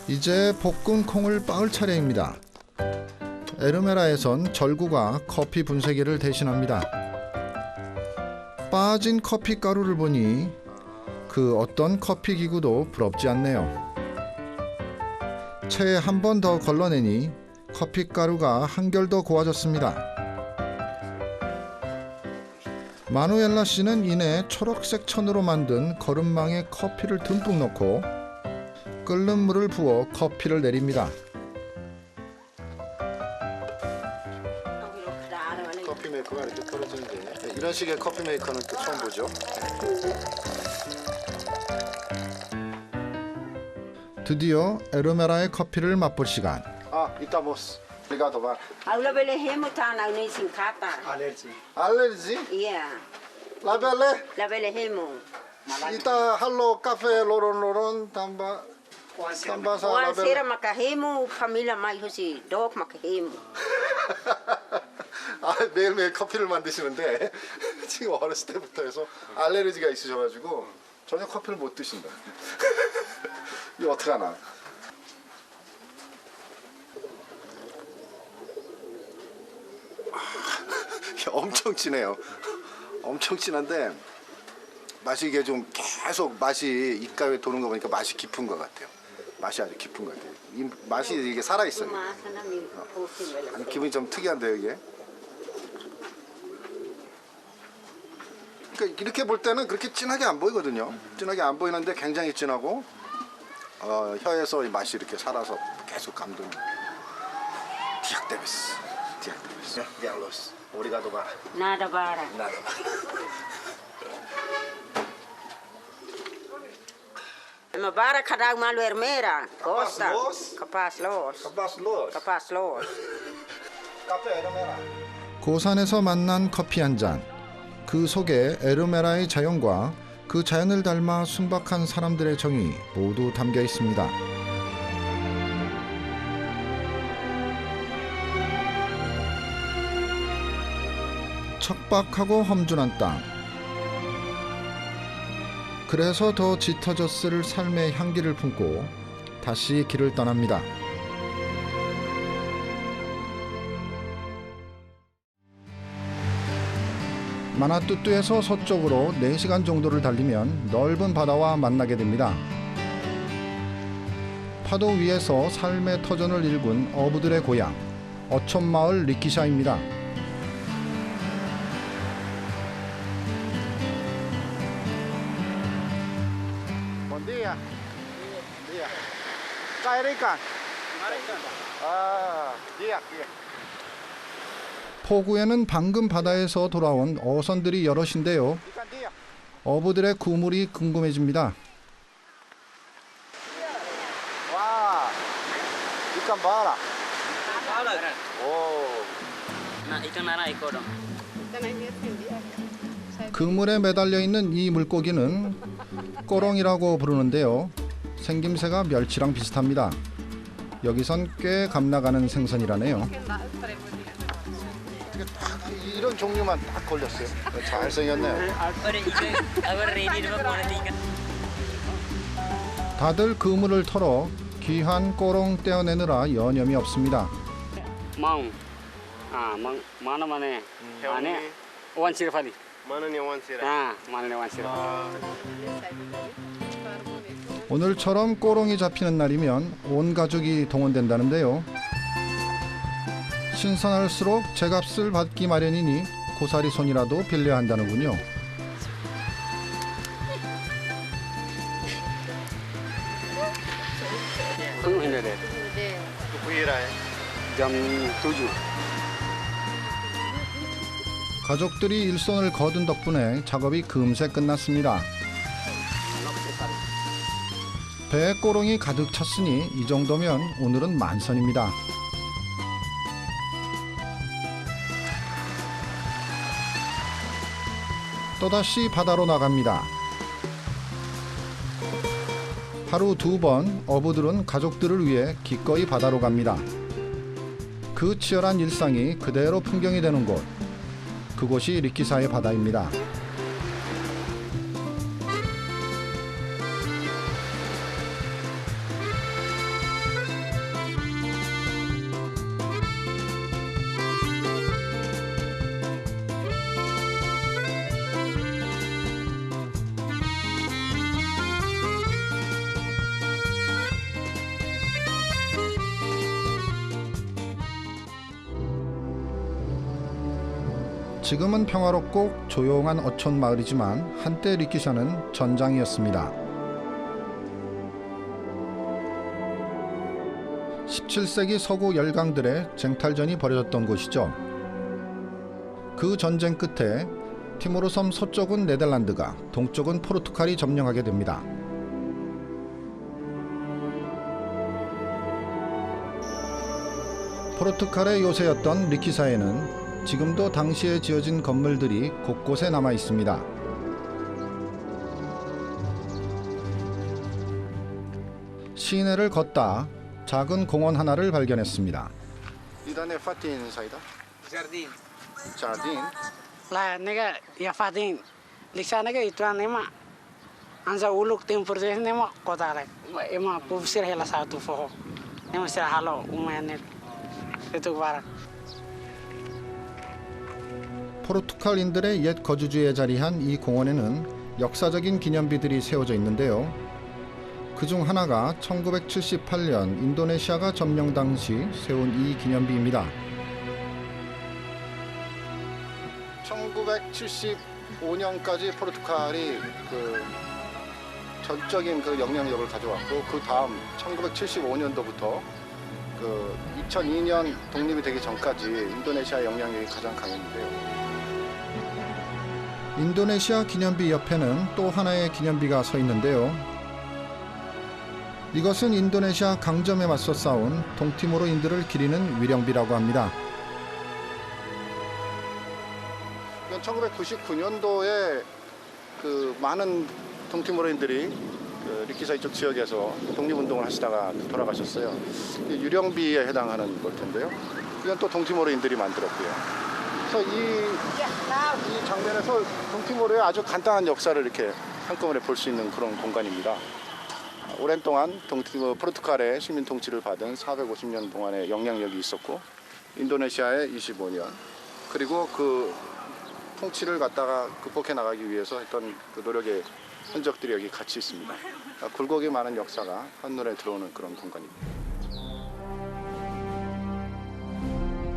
이제 볶은 콩을 빻을 차례입니다. 에르메라에선 절구가 커피 분쇄기를 대신합니다. 빠진 커피 가루를 보니 그 어떤 커피 기구도 부럽지 않네요. 체에 한 번 더 걸러내니 커피 가루가 한결 더 고와졌습니다. 마누엘라 씨는 이내 초록색 천으로 만든 거름망에 커피를 듬뿍 넣고 끓는 물을 부어 커피를 내립니다. 커피 메이커가 이렇게 떨어지는데 이런 식의 커피 메이커는 또 처음 보죠. 드디어 에르메라의 커피를 맛볼 시간. 이따모스. Obrigado, var. 알레르지? 라벨레? 이따 할로 카페 로론 담바 담바사 라벨레. 매일매일 커피를 만드시는데 지금 어렸을 때부터 해서 알레르기가 있으셔가지고 전혀 커피를 못 드신다. 이거 어떡하나. 엄청 진해요. 엄청 진한데 맛이 이게 좀 계속 맛이 입가에 도는 거 보니까 맛이 깊은 것 같아요. 맛이 아주 깊은 것 같아요. 이 맛이 이게 살아있어요. 아니, 기분이 좀 특이한데요, 이게. 그러니까 이렇게 볼 때는 그렇게 진하게 안 보이거든요. 진하게 안 보이는데 굉장히 진하고 혀에서 이 맛이 이렇게 살아서 계속 감도는. 디악데베스. 디알로스. 오리가도 바라. Nada bara. Ma bara kadang malu ermera. Costa. Capaz los. 카페 에르메라. 고산에서 만난 커피 한 잔. 그 속에 에르메라의 자연과 그 자연을 닮아 순박한 사람들의 정이 모두 담겨 있습니다. 척박하고 험준한 땅. 그래서 더 짙어졌을 삶의 향기를 품고 다시 길을 떠납니다. 마나뚜뚜에서 서쪽으로 4시간 정도를 달리면 넓은 바다와 만나게 됩니다. 파도 위에서 삶의 터전을 일군 어부들의 고향, 어촌마을 리키샤입니다. 포구에는 방금 바다에서 돌아온 어선들이 여럿인데요. 어부들의 구물이 궁금해집니다. 와, 이칸 바라. 그물에 매달려 있는 이 물고기는 꼬롱이라고 부르는데요. 생김새가 멸치랑 비슷합니다. 여기선 꽤 감나가는 생선이라네요. 어떻게 딱 이런 종류만 딱 걸렸어요. 잘생겼네요. 다들 그물을 털어 귀한 꼬롱 떼어내느라 여념이 없습니다. mana aneh wan sirfali Mana nih wan sirah? mana wan sirah. 오늘처럼 꼬롱이 잡히는 날이면 온 가족이 동원된다는데요. 신선할수록 제값을 받기 마련이니 고사리 손이라도 빌려야 한다는군요. Ini deh. Jam 7. 가족들이 일손을 거둔 덕분에 작업이 금세 끝났습니다. 배에 꼬롱이 가득 찼으니 이 정도면 오늘은 만선입니다. 또다시 바다로 나갑니다. 하루 2번 어부들은 가족들을 위해 기꺼이 바다로 갑니다. 그 치열한 일상이 그대로 풍경이 되는 곳, 그곳이 리키사의 바다입니다. 지금은 평화롭고 조용한 어촌 마을이지만 한때 리키샤는 전장이었습니다. 17세기 서구 열강들의 쟁탈전이 벌어졌던 곳이죠. 그 전쟁 끝에 티모르 섬 서쪽은 네덜란드가, 동쪽은 포르투갈이 점령하게 됩니다. 포르투갈의 요새였던 리키사에는 지금도 당시에 지어진 건물들이 곳곳에 남아 있습니다. 시내를 걷다 작은 공원 하나를 발견했습니다. 이단에 파틴 사이다? Jardim. 자딘? Lah nega ya fatin. Lisa nega itu anema. Anza uluk tempur deh nema kota lek. Ema pubsir hela satu foho. Nema sir halo umanet. Itu barak. 포르투갈인들의 옛 거주지에 자리한 이 공원에는 역사적인 기념비들이 세워져 있는데요. 그중 하나가 1978년 인도네시아가 점령 당시 세운 이 기념비입니다. 1975년까지 포르투갈이 전적인 영향력을 가져왔고, 그 다음 1975년도부터 2002년 독립이 되기 전까지 인도네시아의 영향력이 가장 강했는데요. 인도네시아 기념비 옆에는 또 하나의 기념비가 서 있는데요. 이것은 인도네시아 강점에 맞서 싸운 동티모르인들을 기리는 위령비라고 합니다. 1999년도에 많은 동티모르인들이 리키사 이쪽 지역에서 독립운동을 하시다가 돌아가셨어요. 유령비에 해당하는 걸 텐데요. 이건 또 동티모르인들이 만들었고요. 그래서 이 장면에서 동티모르의 아주 간단한 역사를 이렇게 한꺼번에 볼 수 있는 그런 공간입니다. 오랜 동안 포르투갈의 식민 통치를 받은 450년 동안의 영향력이 있었고, 인도네시아의 25년, 그리고 그 통치를 갖다가 극복해 나가기 위해서 했던 그 노력의 흔적들이 여기 같이 있습니다. 굴곡이 많은 역사가 한눈에 들어오는 그런 공간입니다.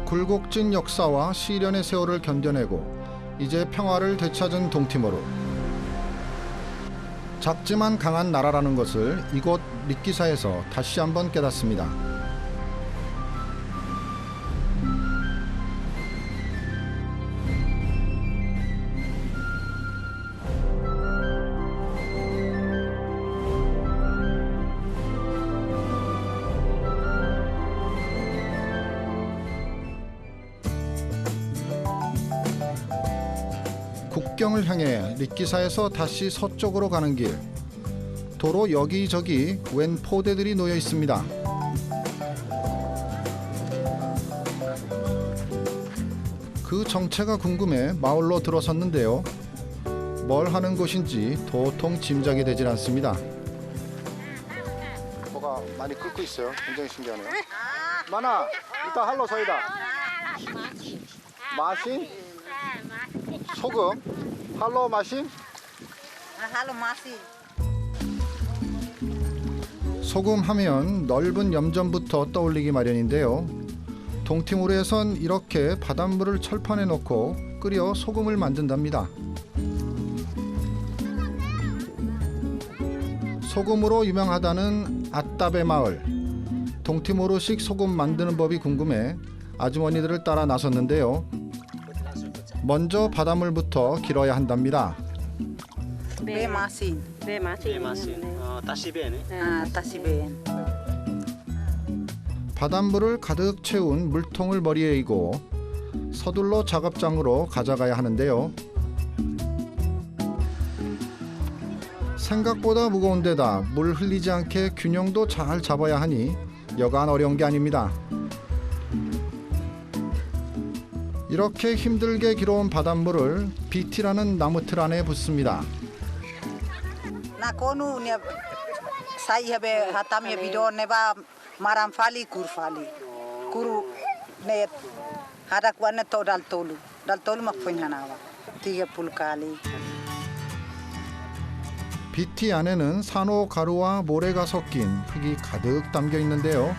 굴곡진 역사와 시련의 세월을 견뎌내고 이제 평화를 되찾은 동티모르. 작지만 강한 나라라는 것을 이곳 리키사에서 다시 한번 깨닫습니다. 국경을 향해 리키사에서 다시 서쪽으로 가는 길. 도로 여기저기 웬 포대들이 놓여 있습니다. 그 정체가 궁금해 마을로 들어섰는데요. 뭘 하는 곳인지 도통 짐작이 되질 않습니다. 뭐가 많이 끓고 있어요. 굉장히 신기하네요. 만아, 이따 할로 서이다. 마신? 소금? 할로 마신? 할로 마신. 소금 하면 넓은 염전부터 떠올리기 마련인데요. 동티모르에선 이렇게 바닷물을 철판에 넣고 끓여 소금을 만든답니다. 소금으로 유명하다는 아따베 마을. 동티모르식 소금 만드는 법이 궁금해 아주머니들을 따라 나섰는데요. 먼저 바닷물부터 길어야 한답니다. 배 마신. 따시베네. 따시벤. 바닷물을 가득 채운 물통을 머리에 이고 서둘러 작업장으로 가져가야 하는데요. 생각보다 무거운 데다 물 흘리지 않게 균형도 잘 잡아야 하니 여간 어려운 게 아닙니다. 이렇게 힘들게 길어온 바닷물을 비티라는 나무틀 안에 붓습니다. Na konu ne sai habe hatamye bido neba maram fali kur fali. Kuru ne hadak wane to dal tolu makfunyanawa. Tiga pulkali. 비티 안에는 산호 가루와 모래가 섞인 흙이 가득 담겨 있는데요.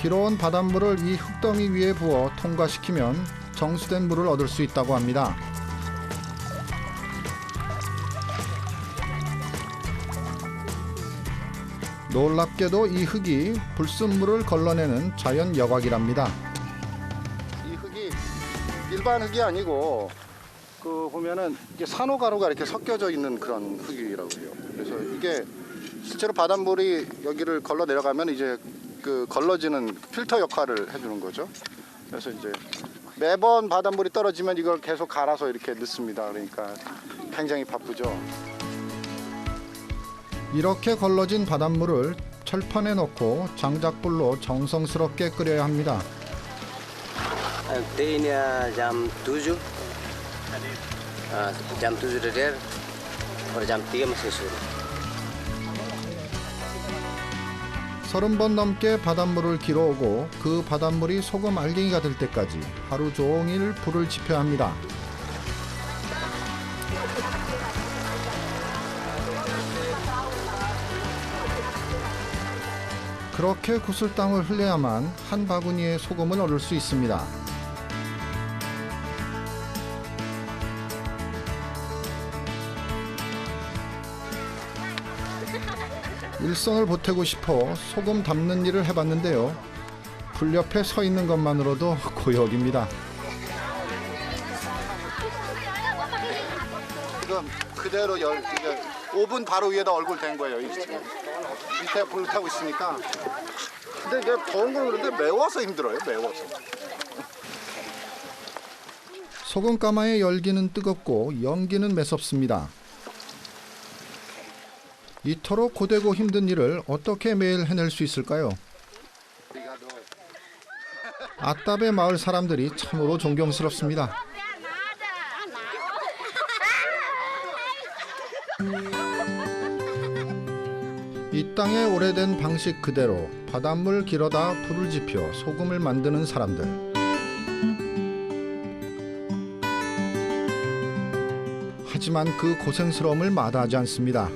길어온 바닷물을 이 흙덩이 위에 부어 통과시키면 정수된 물을 얻을 수 있다고 합니다. 놀랍게도 이 흙이 불순물을 걸러내는 자연 여과기랍니다. 이 흙이 일반 흙이 아니고 그 보면은 이게 산호가루가 이렇게 섞여져 있는 그런 흙이라고 해요. 그래서 이게 실제로 바닷물이 여기를 걸러 내려가면 이제 그 걸러지는 필터 역할을 해주는 거죠. 그래서 이제 매번 바닷물이 떨어지면 이걸 계속 갈아서 이렇게 넣습니다. 그러니까 굉장히 바쁘죠. 이렇게 걸러진 바닷물을 철판에 넣고 장작불로 정성스럽게 끓여야 합니다. jam 7. jam 7 dari jam 3 masih suruh. 30번 넘게 바닷물을 길어오고 그 바닷물이 소금 알갱이가 될 때까지 하루 종일 불을 지펴야 합니다. 그렇게 구슬땀을 흘려야만 한 바구니의 소금을 얻을 수 있습니다. 일선을 보태고 싶어 소금 담는 일을 해봤는데요. 불 옆에 서 있는 것만으로도 고역입니다. 지금 그대로 이제 오븐 바로 위에다 얼굴 댄 거예요. 지금 밑에 불 타고 있으니까. 근데 이게 더운 건 그런데 매워서 힘들어요. 매워서. 소금 가마의 열기는 뜨겁고 연기는 매섭습니다. 이토록 고되고 힘든 일을 어떻게 매일 해낼 수 있을까요? 아따베 마을 사람들이 참으로 존경스럽습니다. 이 땅의 오래된 방식 그대로 바닷물 길어다 불을 지펴 소금을 만드는 사람들. 하지만 그 고생스러움을 마다하지 않습니다.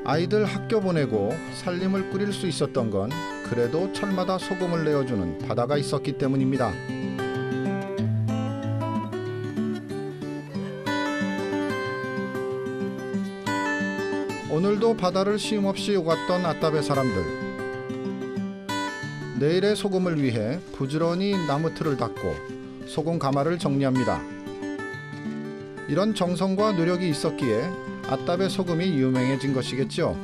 아이들 학교 보내고 살림을 꾸릴 수 있었던 건 그래도 철마다 소금을 내어주는 바다가 있었기 때문입니다. 오늘도 바다를 쉼없이 오갔던 아따베 사람들. 내일의 소금을 위해 부지런히 나무틀을 닦고 소금 가마를 정리합니다. 이런 정성과 노력이 있었기에 아따베 소금이 유명해진 것이겠죠.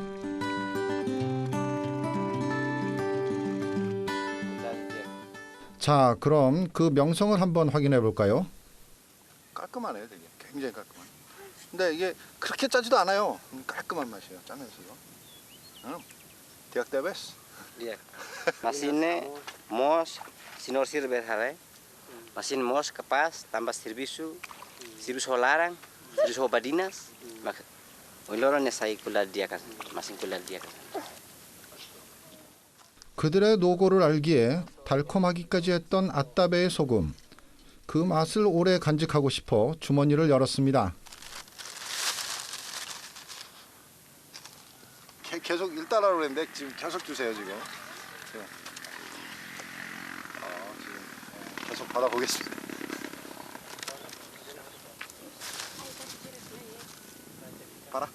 자, 그럼 그 명성을 한번 확인해 볼까요? 깔끔하네요, 되게. 굉장히 깔끔한. 근데 이게 그렇게 짜지도 않아요. 깔끔한 맛이에요, 짜면서요. 대학 대베스. Iya. Mesinnya mos, sinosir berhare. Mesin mos kepas, tambah servisu larang, servisu badinas. Oiloronnya saya kuliah dia kan, mesin kuliah dia kan. 그들의 노고를 알기에 달콤하기까지 했던 아따베의 소금. 그 맛을 오래 간직하고 싶어 주머니를 열었습니다. 계속 1달러로 했는데 지금 계속 주세요 지금. 지금 계속 받아보겠습니다. 봐라.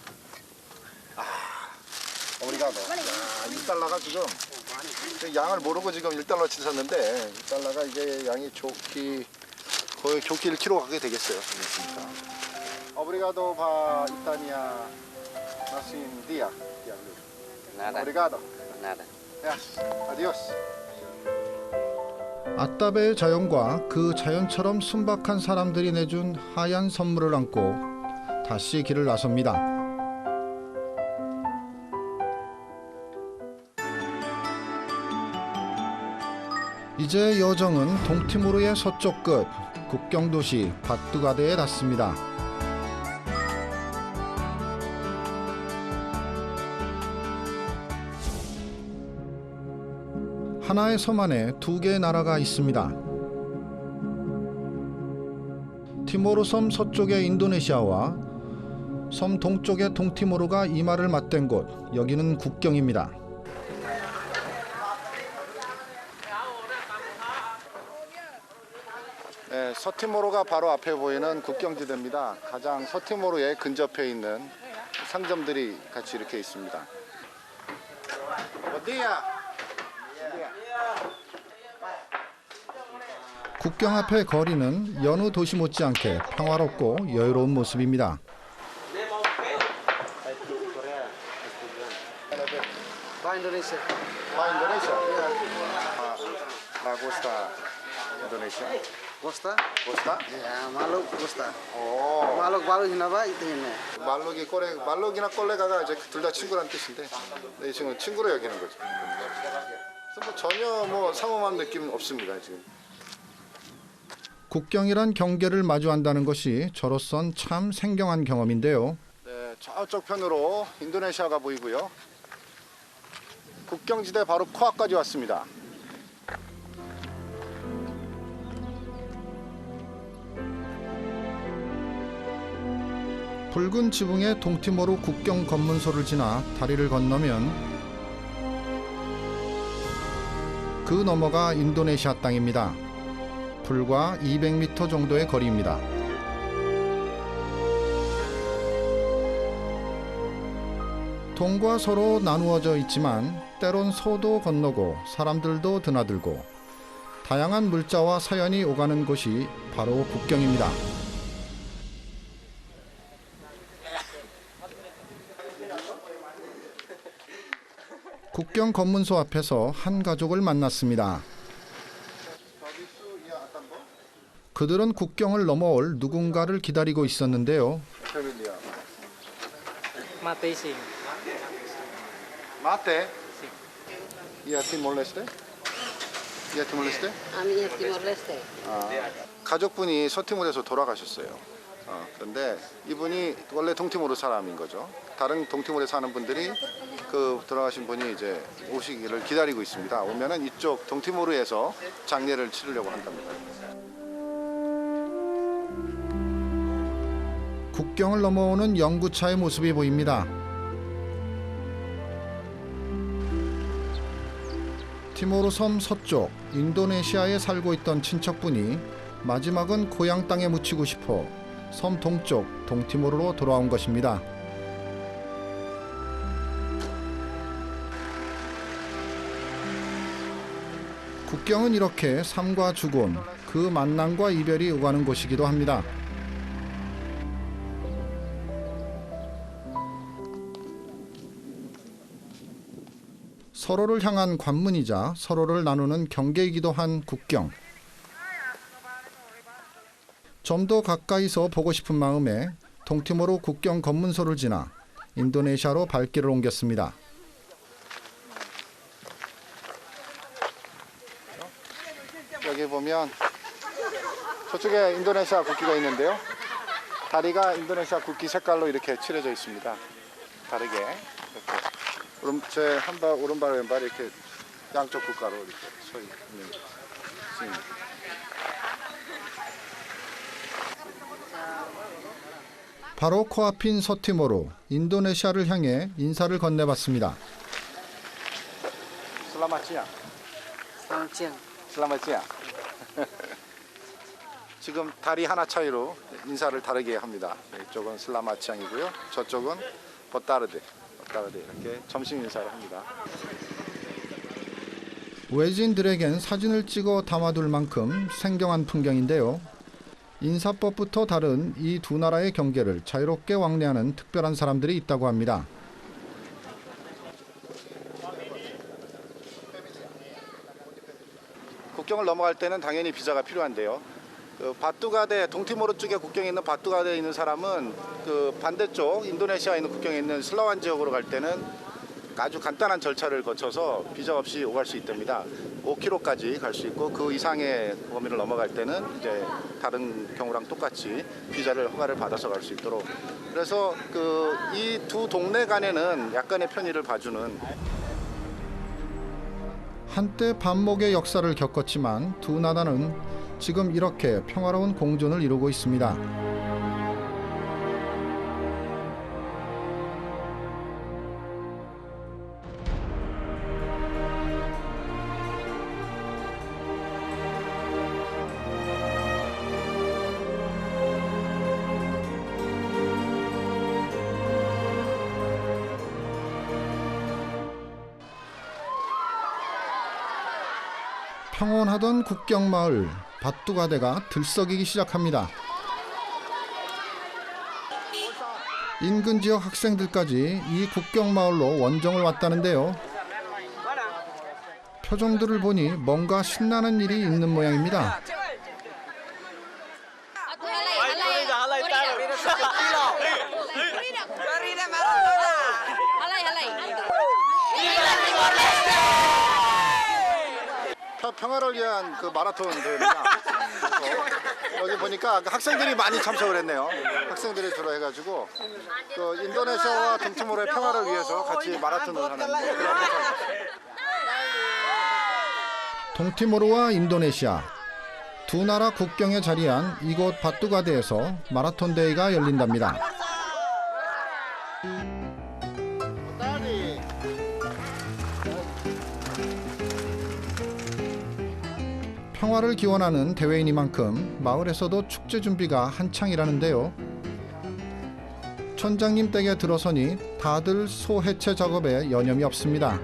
우리가 1달러가 지금 양을 모르고 지금 1달러 치셨는데 1달러가 이게 양이 거의 좋게 1kg 가게 되겠어요. Obrigado pa Itania Nasin dia. Nada. Obrigado. Nada. Yes. Adios. 아따베의 자연과 그 자연처럼 순박한 사람들이 내준 하얀 선물을 안고 다시 길을 나섭니다. 이제 여정은 동티모르의 서쪽 끝 국경도시 바뚜가데에 닿습니다. 하나의 섬 안에 두 개의 나라가 있습니다. 티모르 섬 서쪽의 인도네시아와 섬 동쪽의 동티모르가 이마를 맞댄 곳, 여기는 국경입니다. 네, 서티모르가 바로 앞에 보이는 국경지대입니다. 가장 서티모르에 근접해 있는 상점들이 같이 이렇게 있습니다. 어디야? 국경 앞의 거리는 여느 도시 못지않게 평화롭고 여유로운 모습입니다. Bahasa Indonesia. Bahasa Indonesia. Gusta Indonesia. Costa? Gusta? Ya, Maluk Costa. 오. Maluk hinaba itu ini. 말록이나 꼴레가가 이제 둘 다 친구란 뜻인데, 네, 지금 친구로 여기는 거죠. 그래서 전혀 상험한 느낌 없습니다 지금. 국경이란 경계를 마주한다는 것이 저로선 참 생경한 경험인데요. 네, 저쪽 편으로 인도네시아가 보이고요. 국경지대 바로 코앞까지 왔습니다. 붉은 지붕의 동티모르 국경 검문소를 지나 다리를 건너면 그 너머가 인도네시아 땅입니다. 불과 200m 정도의 거리입니다. 동과 서로 나누어져 있지만 때론 소도 건너고 사람들도 드나들고 다양한 물자와 사연이 오가는 곳이 바로 국경입니다. 국경 검문소 앞에서 한 가족을 만났습니다. 그들은 국경을 넘어올 누군가를 기다리고 있었는데요. Mate sim. Mate? Iya Timor-Leste? Iya Timor-Leste? Aminya Timor-Leste. 가족분이 서티모르에서 돌아가셨어요. 그런데 이분이 원래 동티모르 사람인 거죠. 다른 동티모르에 사는 분들이 그 돌아가신 분이 이제 오시기를 기다리고 있습니다. 오면은 이쪽 동티모르에서 장례를 치르려고 한답니다. 국경을 넘어오는 연구차의 모습이 보입니다. 티모르 섬 서쪽 인도네시아에 살고 있던 친척분이 마지막은 고향 땅에 묻히고 싶어 섬 동쪽 동티모르로 돌아온 것입니다. 국경은 이렇게 삶과 죽음, 그 만남과 이별이 오가는 곳이기도 합니다. 서로를 향한 관문이자 서로를 나누는 경계이기도 한 국경. 좀 더 가까이서 보고 싶은 마음에 동티모르 국경 검문소를 지나 인도네시아로 발길을 옮겼습니다. 저쪽에 인도네시아 국기가 있는데요. 다리가 인도네시아 국기 색깔로 이렇게 칠해져 있습니다. 다르게 이렇게 제 한발 오른발 왼발 이렇게 양쪽 국가로 이렇게 서 있는 스입니다. 바로 코앞인 서티모로, 인도네시아를 향해 인사를 건네봤습니다. 슬라마치야. 슬라마치야. 지금 다리 하나 차이로 인사를 다르게 합니다. 이쪽은 슬라마치앙이고요. 저쪽은 버타르데 이렇게 점심 인사를 합니다. 외지인들에겐 사진을 찍어 담아둘 만큼 생경한 풍경인데요. 인사법부터 다른 이 두 나라의 경계를 자유롭게 왕래하는 특별한 사람들이 있다고 합니다. 국경을 넘어갈 때는 당연히 비자가 필요한데요. 그 바뚜가데 동티모르 쪽에 국경에 있는 바뚜가데에 있는 사람은 그 반대쪽 인도네시아에 있는 국경에 있는 슬라완 지역으로 갈 때는 아주 간단한 절차를 거쳐서 비자 없이 오갈 수 있답니다. 5km까지 갈 수 있고 그 이상의 범위를 넘어갈 때는 이제 다른 경우랑 똑같이 비자를 허가를 받아서 갈 수 있도록. 그래서 그 이 두 동네 간에는 약간의 편의를 봐주는. 한때 반목의 역사를 겪었지만 두 나라는 지금 이렇게 평화로운 공존을 이루고 있습니다. 평온하던 국경마을 바뚜가데가 들썩이기 시작합니다. 인근 지역 학생들까지 이 국경마을로 원정을 왔다는데요. 표정들을 보니 뭔가 신나는 일이 있는 모양입니다. 평화를 위한 그 마라톤 대회입니다. 여기 보니까 학생들이 많이 참석을 했네요. 학생들이 주로 해가지고 그 인도네시아와 동티모르의 평화를 위해서 같이 마라톤을 하는 그런 행사입니다. 동티모르와 인도네시아 두 나라 국경에 자리한 이곳 바뚜가데에서 마라톤 대회가 열린답니다. 평화를 기원하는 대회이니만큼 마을에서도 축제 준비가 한창이라는데요. 촌장님 댁에 들어서니 다들 소 해체 작업에 여념이 없습니다.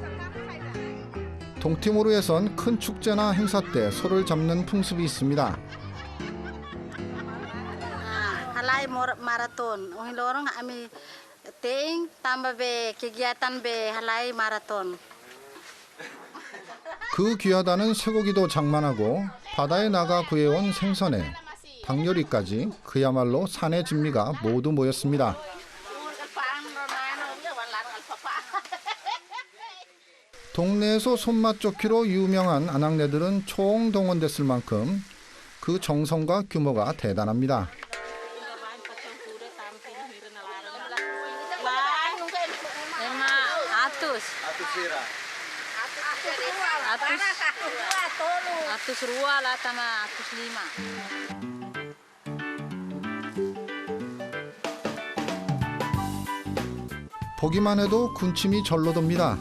동티모르에선 큰 축제나 행사 때 소를 잡는 풍습이 있습니다. Halai maraton. Orang orang kami ting tambah be kegiatan be halai maraton. 그 귀하다는 쇠고기도 장만하고 바다에 나가 구해온 생선에 닭요리까지 그야말로 산의 진미가 모두 모였습니다. 동네에서 손맛 좋기로 유명한 아낙네들은 총동원됐을 만큼 그 정성과 규모가 대단합니다. Atus rua lah sama atus lima. 보기만 해도 군침이 절로 돕니다.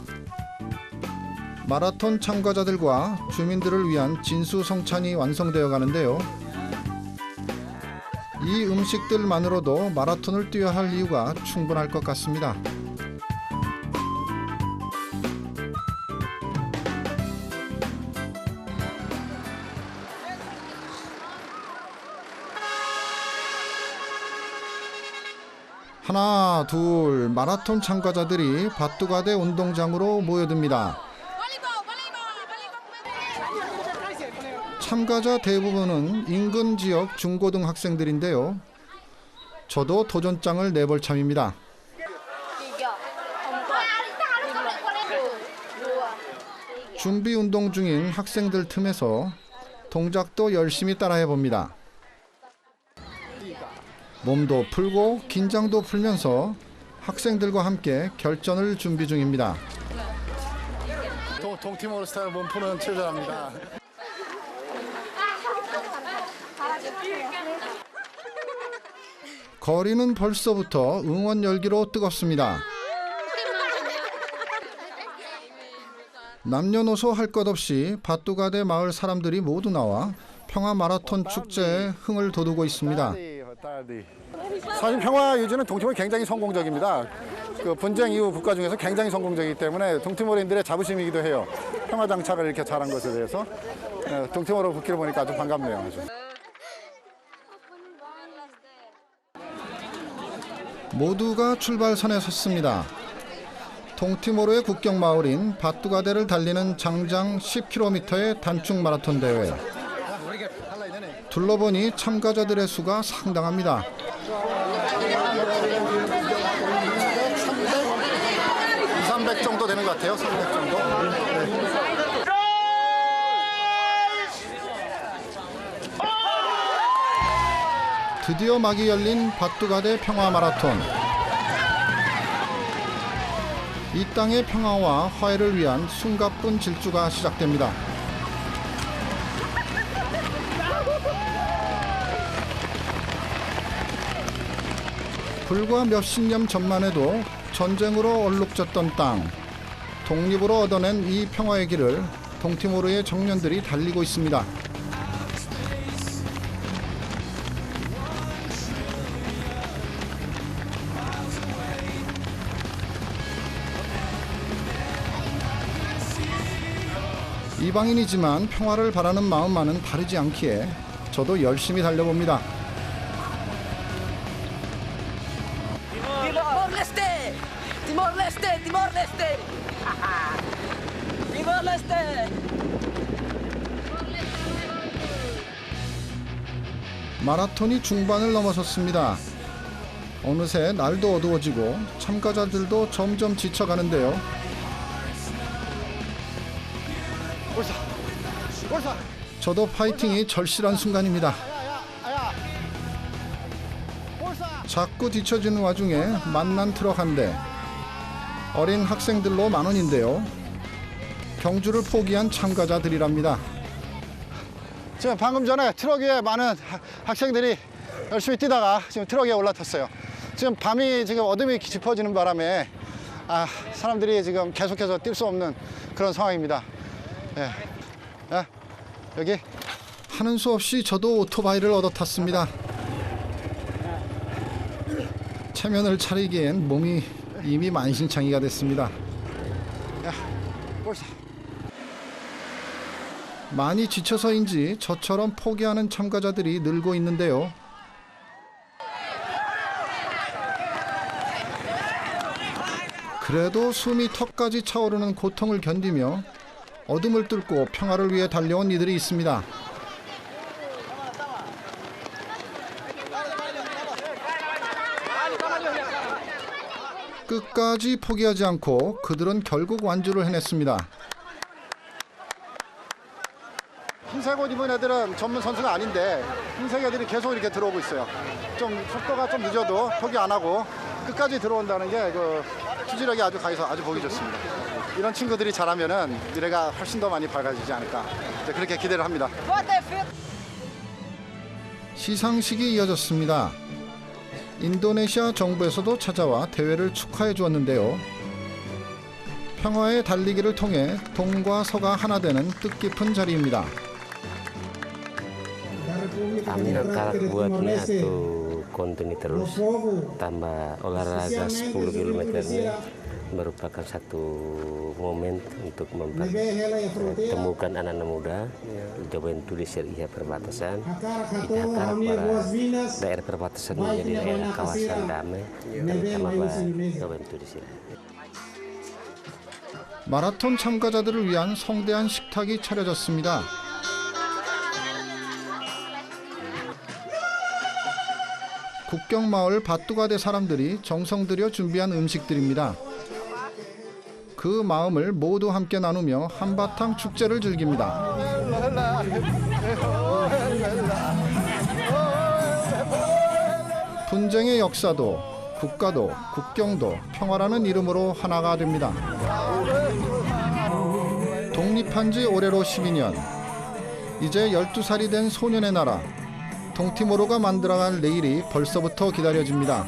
마라톤 참가자들과 주민들을 위한 진수성찬이 완성되어 가는데요. 이 음식들만으로도 마라톤을 뛰어야 할 이유가 충분할 것 같습니다. 하나, 둘, 마라톤 참가자들이 바뚜가데 운동장으로 모여듭니다. 참가자 대부분은 인근 지역 중고등 학생들인데요. 저도 도전장을 내볼 참입니다. 준비 운동 중인 학생들 틈에서 동작도 열심히 따라해 봅니다. 몸도 풀고 긴장도 풀면서 학생들과 함께 결전을 준비 중입니다. 동티모르 스타일 몸 푸는 체조랍니다. 거리는 벌써부터 응원 열기로 뜨겁습니다. 남녀노소 할 것 없이 바뚜가데 마을 사람들이 모두 나와 평화 마라톤 축제에 흥을 돋우고 있습니다. 사실 평화 유지는 동티모르 굉장히 성공적입니다. 그 분쟁 이후 국가 중에서 굉장히 성공적이기 때문에 동티모르인들의 자부심이기도 해요. 평화 장착을 이렇게 잘한 것에 대해서 동티모르 국기를 보니까 아주 반갑네요. 아주. 모두가 출발선에 섰습니다. 동티모르의 국경 마을인 바뚜가데를 달리는 장장 10km의 단축 마라톤 대회. 둘러보니 참가자들의 수가 상당합니다. 300 정도 되는 것 같아요. 300 정도. 드디어 막이 열린 바뚜가데 평화 마라톤. 이 땅의 평화와 화해를 위한 숨가쁜 질주가 시작됩니다. 불과 몇십 년 전만 해도 전쟁으로 얼룩졌던 땅, 독립으로 얻어낸 이 평화의 길을 동티모르의 청년들이 달리고 있습니다. 이방인이지만 평화를 바라는 마음만은 다르지 않기에 저도 열심히 달려봅니다. Timor-Leste! Timor-Leste! Timor-Leste! Timor-Leste! 마라톤이 중반을 넘어섰습니다. 어느새 날도 어두워지고 참가자들도 점점 지쳐가는데요. 저도 파이팅이 절실한 순간입니다. 자꾸 뒤처지는 와중에 만난 트럭 한 대. 어린 학생들로 만원인데요. 경주를 포기한 참가자들이랍니다. 지금 방금 전에 트럭 위에 많은 학생들이 열심히 뛰다가 지금 트럭에 올라탔어요. 지금 밤이 지금 어둠이 짚어지는 바람에 사람들이 지금 계속해서 뛸 수 없는 그런 상황입니다. 예. 여기 하는 수 없이 저도 오토바이를 얻어 탔습니다. 체면을 차리기엔 몸이 이미 만신창이가 됐습니다. 많이 지쳐서인지 저처럼 포기하는 참가자들이 늘고 있는데요. 그래도 숨이 턱까지 차오르는 고통을 견디며 어둠을 뚫고 평화를 위해 달려온 이들이 있습니다. 끝까지 포기하지 않고 그들은 결국 완주를 해냈습니다. 흰색 옷 입은 애들은 전문 선수가 아닌데 흰색 애들이 계속 이렇게 들어오고 있어요. 좀 속도가 좀 늦어도 포기 안 하고 끝까지 들어온다는 게 그 투지력이 아주 강해서 아주 보기 좋습니다. 이런 친구들이 잘하면은 미래가 훨씬 더 많이 밝아지지 않을까 그렇게 기대를 합니다. 시상식이 이어졌습니다. 인도네시아 정부에서도 찾아와 대회를 축하해 주었는데요. 평화의 달리기를 통해 동과 서가 하나 되는 뜻깊은 자리입니다. Kami angkat buatnya tuh kontinu terus tambah olahraga 10 km-nya merupakan satu momen untuk mempertemukan anak-anak muda Juventud di Syria perbatasan kita harap para daerah perbatasan menjadi daerah kawasan damai terutama Juventud di Syria. 마라톤 참가자들을 위한 성대한 식탁이 차려졌습니다. 국경마을 바뚜가데 사람들이 정성 들여 준비한 음식들입니다. 그 마음을 모두 함께 나누며 한바탕 축제를 즐깁니다. 분쟁의 역사도 국가도 국경도 평화라는 이름으로 하나가 됩니다. 독립한 지 올해로 12년. 이제 12살이 된 소년의 나라. 동티모르가 만들어갈 내일이 벌써부터 기다려집니다.